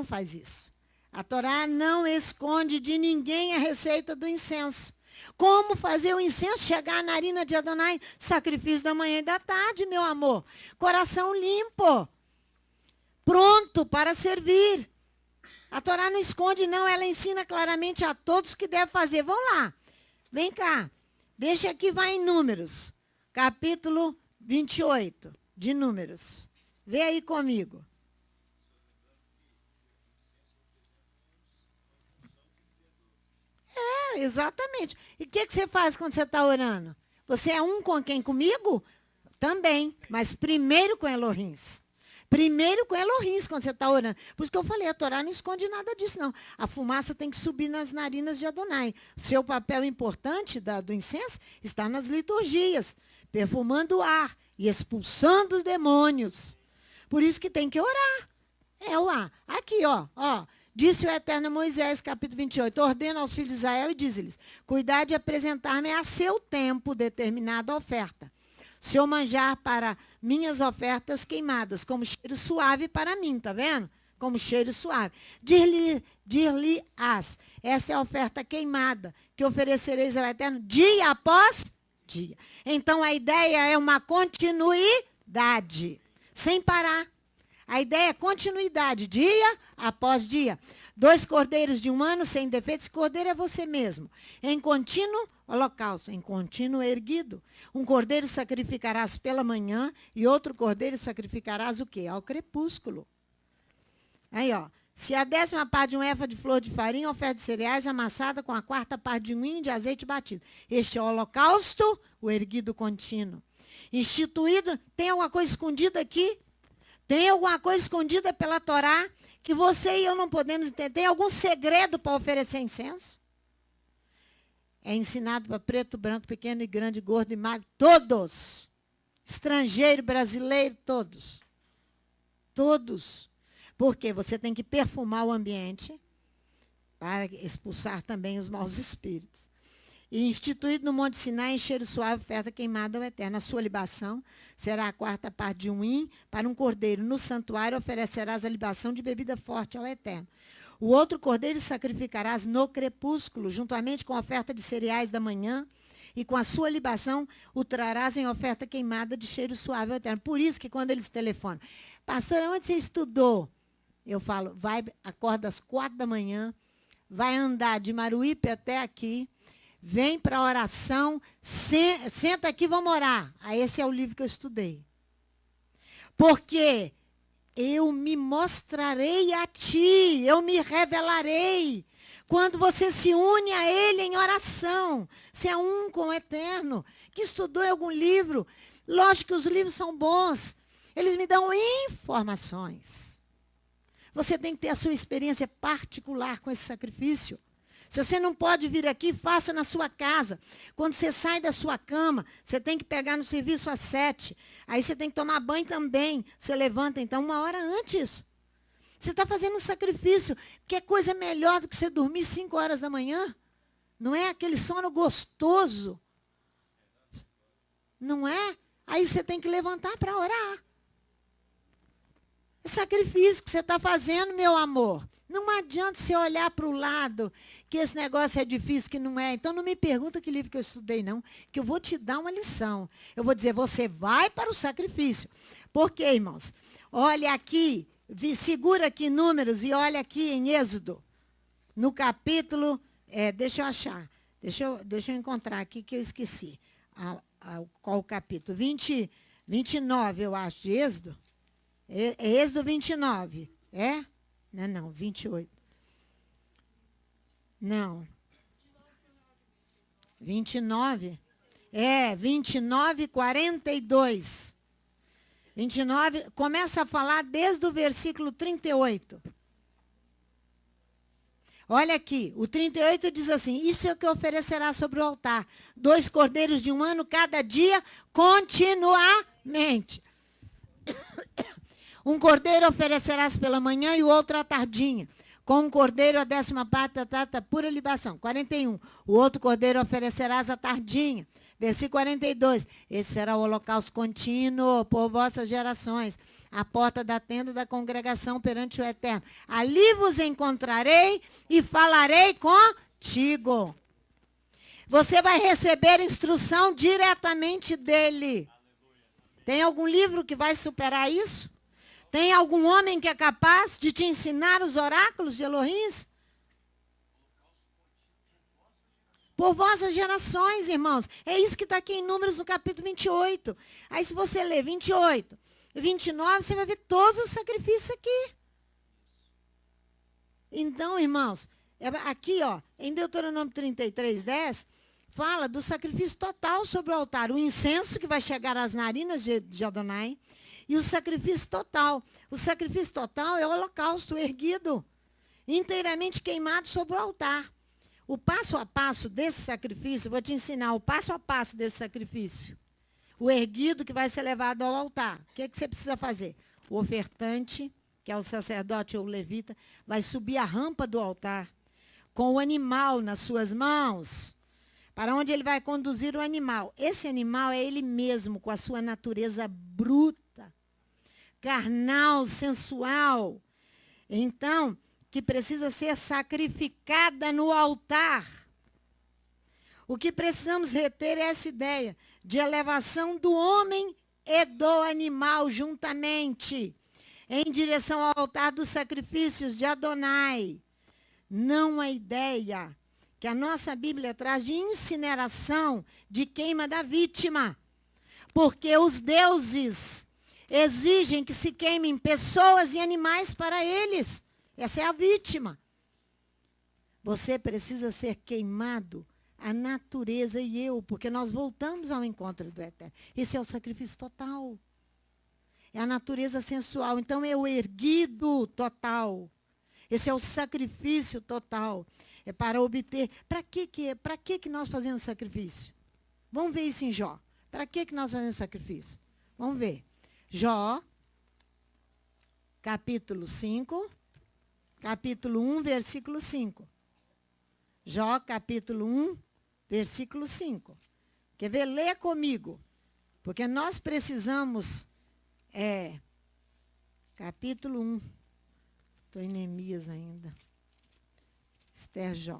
faz isso. A Torá não esconde de ninguém a receita do incenso. Como fazer o incenso chegar na narina de Adonai? Sacrifício da manhã e da tarde, meu amor. Coração limpo. Pronto para servir. A Torá não esconde, não. Ela ensina claramente a todos o que deve fazer. Vão lá. Vem cá. Deixa aqui, vai em Números. Capítulo 28 de Números. Vê aí comigo. Exatamente. E o que você faz quando você está orando? Você é um com quem? Comigo? Também. Mas primeiro com Elohim. Primeiro com Elohim quando você está orando. Por isso que eu falei, a Torá não esconde nada disso, não. A fumaça tem que subir nas narinas de Adonai. Seu papel importante do incenso está nas liturgias, perfumando o ar e expulsando os demônios. Por isso que tem que orar. É o ar. Aqui, ó. Disse o Eterno a Moisés, capítulo 28, ordena aos filhos de Israel e diz-lhes, cuidado de apresentar-me a seu tempo determinada oferta. Seu manjar para minhas ofertas queimadas, como cheiro suave para mim, tá vendo? Como cheiro suave. Dir-lhe-ás, essa é a oferta queimada, que oferecereis ao Eterno dia após dia. Então, a ideia é uma continuidade, sem parar. A ideia é continuidade, dia após dia. 2 cordeiros de 1 ano sem defeito. Esse cordeiro é você mesmo. Em contínuo holocausto, em contínuo erguido. Um cordeiro sacrificarás pela manhã e outro cordeiro sacrificarás o quê? Ao crepúsculo. Aí, ó. Se a 10ª parte de um efa de flor de farinha, oferta de cereais amassada com a 4ª parte de um hin de azeite batido. Este é o holocausto, o erguido contínuo. Instituído, tem alguma coisa escondida aqui? Tem alguma coisa escondida pela Torá que você e eu não podemos entender? Tem algum segredo para oferecer incenso? É ensinado para preto, branco, pequeno e grande, gordo e magro, todos. Estrangeiro, brasileiro, todos. Todos. Porque você tem que perfumar o ambiente para expulsar também os maus espíritos. E instituído no Monte Sinai em cheiro suave, oferta queimada ao Eterno. A sua libação será a 4ª parte de um hin para um cordeiro. No santuário oferecerás a libação de bebida forte ao Eterno. O outro cordeiro sacrificarás no crepúsculo, juntamente com a oferta de cereais da manhã, e com a sua libação o trarás em oferta queimada de cheiro suave ao Eterno. Por isso que quando eles telefonam, pastor, onde você estudou? Eu falo, acorda às 4 da manhã, vai andar de Maruípe até aqui, vem para a oração, senta aqui, vamos orar. Esse é o livro que eu estudei. Porque eu me mostrarei a ti, eu me revelarei. Quando você se une a ele em oração, você é um com o Eterno, que estudou em algum livro. Lógico que os livros são bons, eles me dão informações. Você tem que ter a sua experiência particular com esse sacrifício. Se você não pode vir aqui, faça na sua casa. Quando você sai da sua cama, você tem que pegar no serviço às 7. Aí você tem que tomar banho também. Você levanta, então, 1 hora antes. Você está fazendo um sacrifício. Que coisa melhor do que você dormir 5 horas da manhã? Não é aquele sono gostoso? Não é? Aí você tem que levantar para orar. É sacrifício que você está fazendo, meu amor. Não adianta você olhar para o lado, que esse negócio é difícil, que não é. Então não me pergunta que livro que eu estudei, não, que eu vou te dar uma lição. Eu vou dizer, você vai para o sacrifício. Por quê, irmãos? Olha aqui, segura aqui Números e olha aqui em Êxodo. No capítulo, deixa eu achar, deixa eu encontrar aqui que eu esqueci. Qual o capítulo? 29, eu acho, de Êxodo. É Êxodo 29. É? Não, 28. Não. 29. 29, 42. 29, começa a falar desde o versículo 38. Olha aqui, o 38 diz assim: isso é o que oferecerá sobre o altar. 2 cordeiros de 1 ano cada dia, continuamente. Um cordeiro oferecerás pela manhã e o outro à tardinha. Com um cordeiro a 10ª parte da pura libação. 41. O outro cordeiro oferecerás à tardinha. Versículo 42. Esse será o holocausto contínuo por vossas gerações, à porta da tenda da congregação perante o Eterno. Ali vos encontrarei e falarei contigo. Você vai receber instrução diretamente dele. Tem algum livro que vai superar isso? Tem algum homem que é capaz de te ensinar os oráculos de Elohim? Por vossas gerações, irmãos. É isso que está aqui em Números, no capítulo 28. Aí, se você ler 28 e 29, você vai ver todos os sacrifícios aqui. Então, irmãos, aqui, ó, em Deuteronômio 33, 10, fala do sacrifício total sobre o altar. O incenso que vai chegar às narinas de Adonai e o sacrifício total. O sacrifício total é o holocausto erguido, inteiramente queimado sobre o altar. O passo a passo desse sacrifício, vou te ensinar o passo a passo desse sacrifício. O erguido que vai ser levado ao altar. O que é que você precisa fazer? O ofertante, que é o sacerdote ou o levita, vai subir a rampa do altar com o animal nas suas mãos, para onde ele vai conduzir o animal. Esse animal é ele mesmo, com a sua natureza bruta, carnal, sensual. Então, que precisa ser sacrificada no altar. O que precisamos reter é essa ideia de elevação do homem e do animal juntamente, em direção ao altar dos sacrifícios de Adonai. Não a ideia que a nossa Bíblia traz de incineração, de queima da vítima. Porque os deuses exigem que se queimem pessoas e animais para eles. Essa é a vítima. Você precisa ser queimado, a natureza e eu, porque nós voltamos ao encontro do Eterno. Esse é o sacrifício total. É a natureza sensual. Então é o erguido total. Esse é o sacrifício total. É para obter. Para que nós fazemos sacrifício? Vamos ver isso em Jó. Para que nós fazemos sacrifício? Vamos ver. Jó, capítulo 5. Capítulo 1, versículo 5. Jó, capítulo 1, versículo 5. Quer ver? Lê comigo. Porque nós precisamos... capítulo 1. Estou em Neemias ainda. Esther Jó.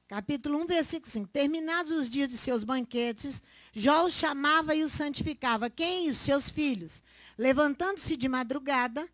Capítulo 1, versículo 5. Terminados os dias de seus banquetes, Jó os chamava e os santificava. Quem? Os seus filhos. Levantando-se de madrugada,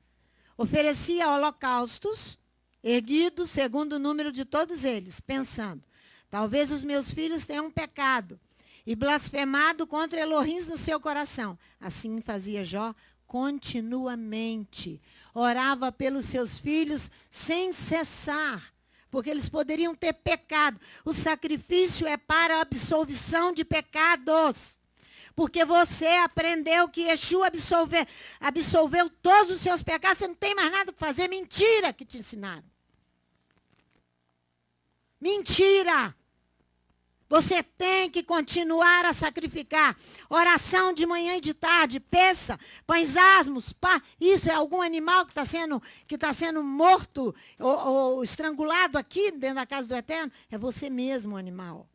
oferecia holocaustos, erguidos segundo o número de todos eles, pensando, talvez os meus filhos tenham pecado e blasfemado contra Elohim no seu coração. Assim fazia Jó continuamente. Orava pelos seus filhos sem cessar, porque eles poderiam ter pecado. O sacrifício é para a absolvição de pecados. Porque você aprendeu que Yeshua absolveu todos os seus pecados, você não tem mais nada para fazer. Mentira que te ensinaram. Mentira. Você tem que continuar a sacrificar. Oração de manhã e de tarde, peça, pães asmos, isso é algum animal que está sendo morto ou estrangulado aqui dentro da casa do Eterno? É você mesmo, animal.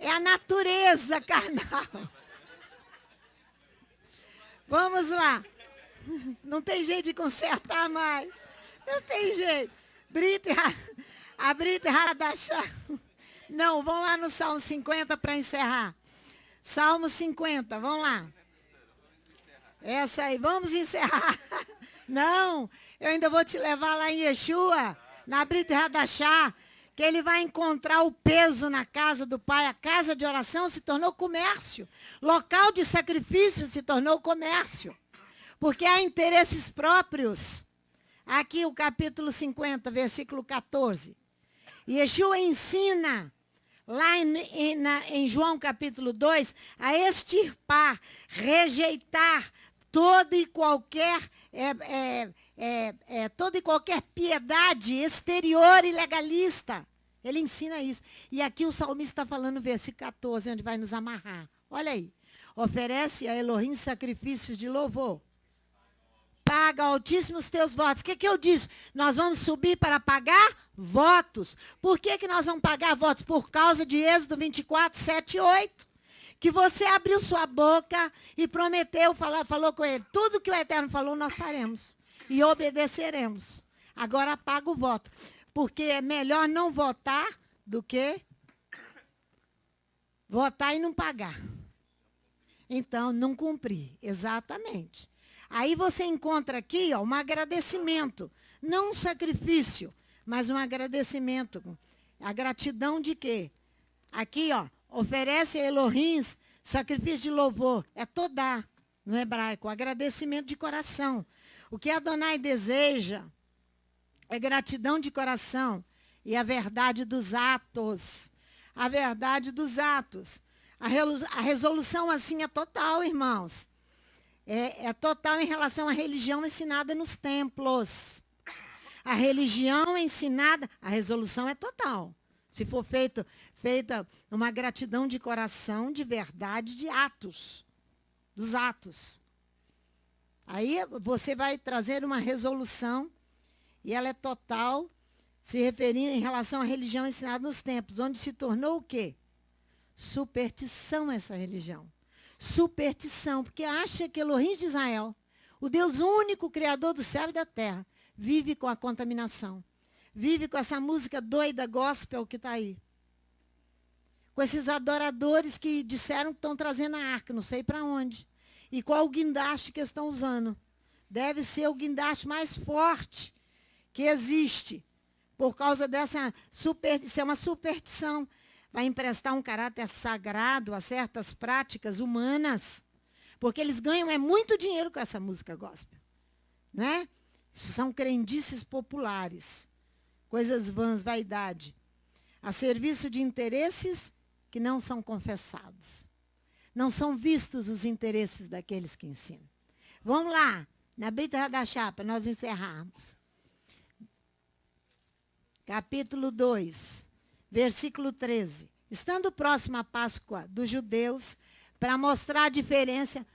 É a natureza carnal. Vamos lá. Não tem jeito de consertar mais. Não tem jeito. A Brita Radachá. Não, vamos lá no Salmo 50 para encerrar. Salmo 50, vamos lá. Essa aí, vamos encerrar. Não, eu ainda vou te levar lá em Yeshua, na Brita Radachá, que ele vai encontrar o peso na casa do Pai. A casa de oração se tornou comércio. Local de sacrifício se tornou comércio. Porque há interesses próprios. Aqui o capítulo 50, versículo 14. Yeshua ensina, lá em João capítulo 2, a extirpar, rejeitar toda e qualquer piedade exterior e legalista. Ele ensina isso. E aqui o salmista está falando no versículo 14, onde vai nos amarrar. Olha aí. Oferece a Elohim sacrifícios de louvor. Paga altíssimos teus votos. O que eu disse? Nós vamos subir para pagar votos. Por que nós vamos pagar votos? Por causa de Êxodo 24, 7 e 8. Que você abriu sua boca e prometeu, falou com ele. Tudo que o Eterno falou, nós faremos. E obedeceremos. Agora paga o voto. Porque é melhor não votar do que votar e não pagar. Então, não cumprir. Exatamente. Aí você encontra aqui um agradecimento. Não um sacrifício, mas um agradecimento. A gratidão de quê? Aqui, oferece a Elohim sacrifício de louvor. É todá, no hebraico, agradecimento de coração. O que Adonai deseja é gratidão de coração e a verdade dos atos. A verdade dos atos. A resolução assim é total, irmãos. É total em relação à religião ensinada nos templos. A religião ensinada, a resolução é total. Se for feita uma gratidão de coração, de verdade, de atos. Dos atos. Aí você vai trazer uma resolução, e ela é total, se referindo em relação à religião ensinada nos templos, onde se tornou o quê? Superstição essa religião. Superstição, porque acha que Elohim de Israel, o Deus único, criador do céu e da terra, vive com a contaminação. Vive com essa música doida, gospel que está aí. Com esses adoradores que disseram que estão trazendo a arca, não sei para onde. E qual o guindaste que estão usando? Deve ser o guindaste mais forte que existe. Por causa dessa isso é uma superstição. Vai emprestar um caráter sagrado a certas práticas humanas. Porque eles ganham muito dinheiro com essa música gospel. Né? São crendices populares. Coisas vãs, vaidade. A serviço de interesses que não são confessados. Não são vistos os interesses daqueles que ensinam. Vamos lá, na Brita da Chapa, nós encerrarmos. Capítulo 2, versículo 13. Estando próximo à Páscoa dos judeus, para mostrar a diferença,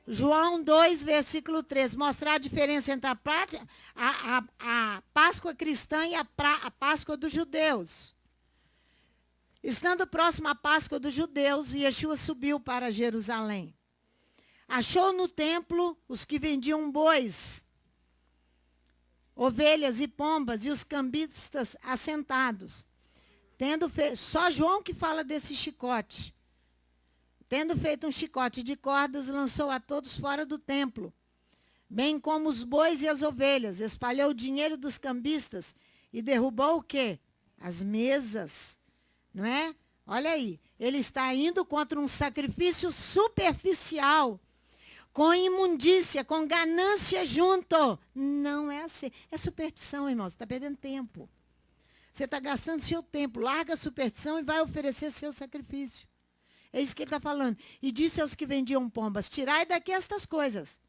João 2, versículo 13, mostrar a diferença entre a Páscoa cristã e a Páscoa dos judeus. Estando próximo à Páscoa dos judeus, Yeshua subiu para Jerusalém. Achou no templo os que vendiam bois, ovelhas e pombas, e os cambistas assentados. Só João que fala desse chicote. Tendo feito um chicote de cordas, lançou a todos fora do templo, bem como os bois e as ovelhas. Espalhou o dinheiro dos cambistas e derrubou o quê? As mesas. Não é? Olha aí, ele está indo contra um sacrifício superficial, com imundícia, com ganância junto. Não é assim. É superstição, irmão. Você está perdendo tempo. Você está gastando seu tempo. Larga a superstição e vai oferecer seu sacrifício. É isso que ele está falando. E disse aos que vendiam pombas: tirai daqui estas coisas.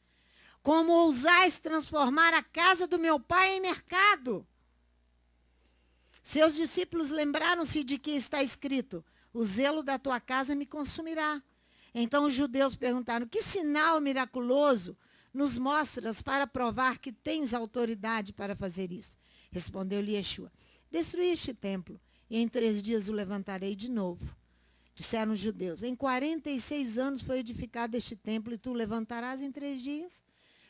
Como ousais transformar a casa do meu pai em mercado? Seus discípulos lembraram-se de que está escrito: o zelo da tua casa me consumirá. Então os judeus perguntaram: que sinal miraculoso nos mostras para provar que tens autoridade para fazer isso? Respondeu-lhe Yeshua: destruí este templo, e em 3 dias o levantarei de novo. Disseram os judeus: em 46 anos foi edificado este templo, e tu o levantarás em 3 dias?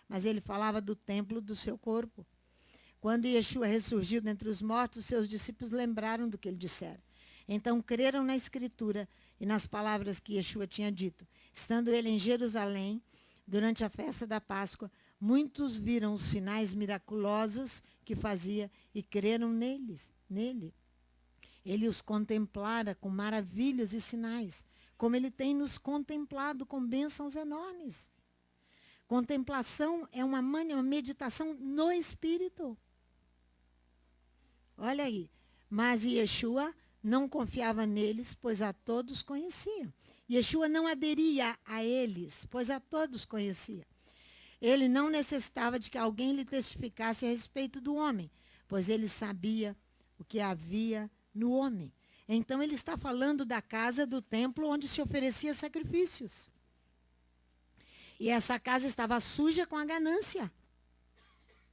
Mas ele falava do templo do seu corpo. Quando Yeshua ressurgiu dentre os mortos, seus discípulos lembraram do que ele dissera. Então creram na Escritura e nas palavras que Yeshua tinha dito. Estando ele em Jerusalém, durante a festa da Páscoa, muitos viram os sinais miraculosos que fazia e creram nele. Ele os contemplara com maravilhas e sinais, como ele tem nos contemplado com bênçãos enormes. Contemplação é uma meditação no Espírito. Olha aí. Mas Yeshua não confiava neles, pois a todos conhecia. Yeshua não aderia a eles, pois a todos conhecia. Ele não necessitava de que alguém lhe testificasse a respeito do homem, pois ele sabia o que havia no homem. Então ele está falando da casa do templo onde se oferecia sacrifícios. E essa casa estava suja com a ganância.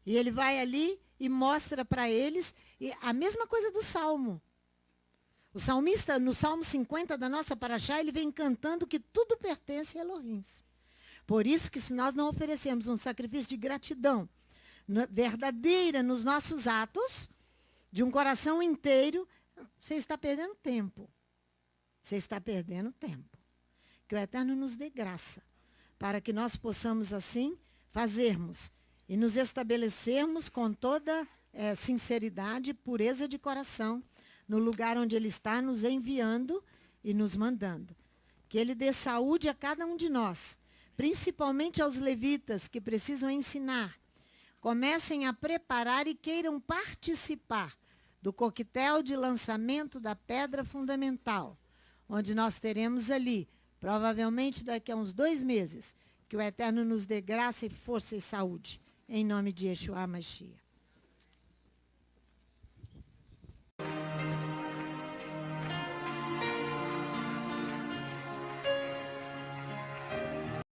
E ele vai ali e mostra para eles a mesma coisa do Salmo. O salmista, no Salmo 50 da nossa paraxá, ele vem cantando que tudo pertence a Elohim. Por isso que se nós não oferecemos um sacrifício de gratidão verdadeira nos nossos atos, de um coração inteiro, você está perdendo tempo. Você está perdendo tempo. Que o Eterno nos dê graça, para que nós possamos assim fazermos e nos estabelecermos com toda sinceridade e pureza de coração no lugar onde Ele está nos enviando e nos mandando. Que Ele dê saúde a cada um de nós, principalmente aos levitas que precisam ensinar. Comecem a preparar e queiram participar do coquetel de lançamento da pedra fundamental, onde nós teremos ali, provavelmente daqui a uns 2 meses, que o Eterno nos dê graça e força e saúde. Em nome de Yeshua Mashiach.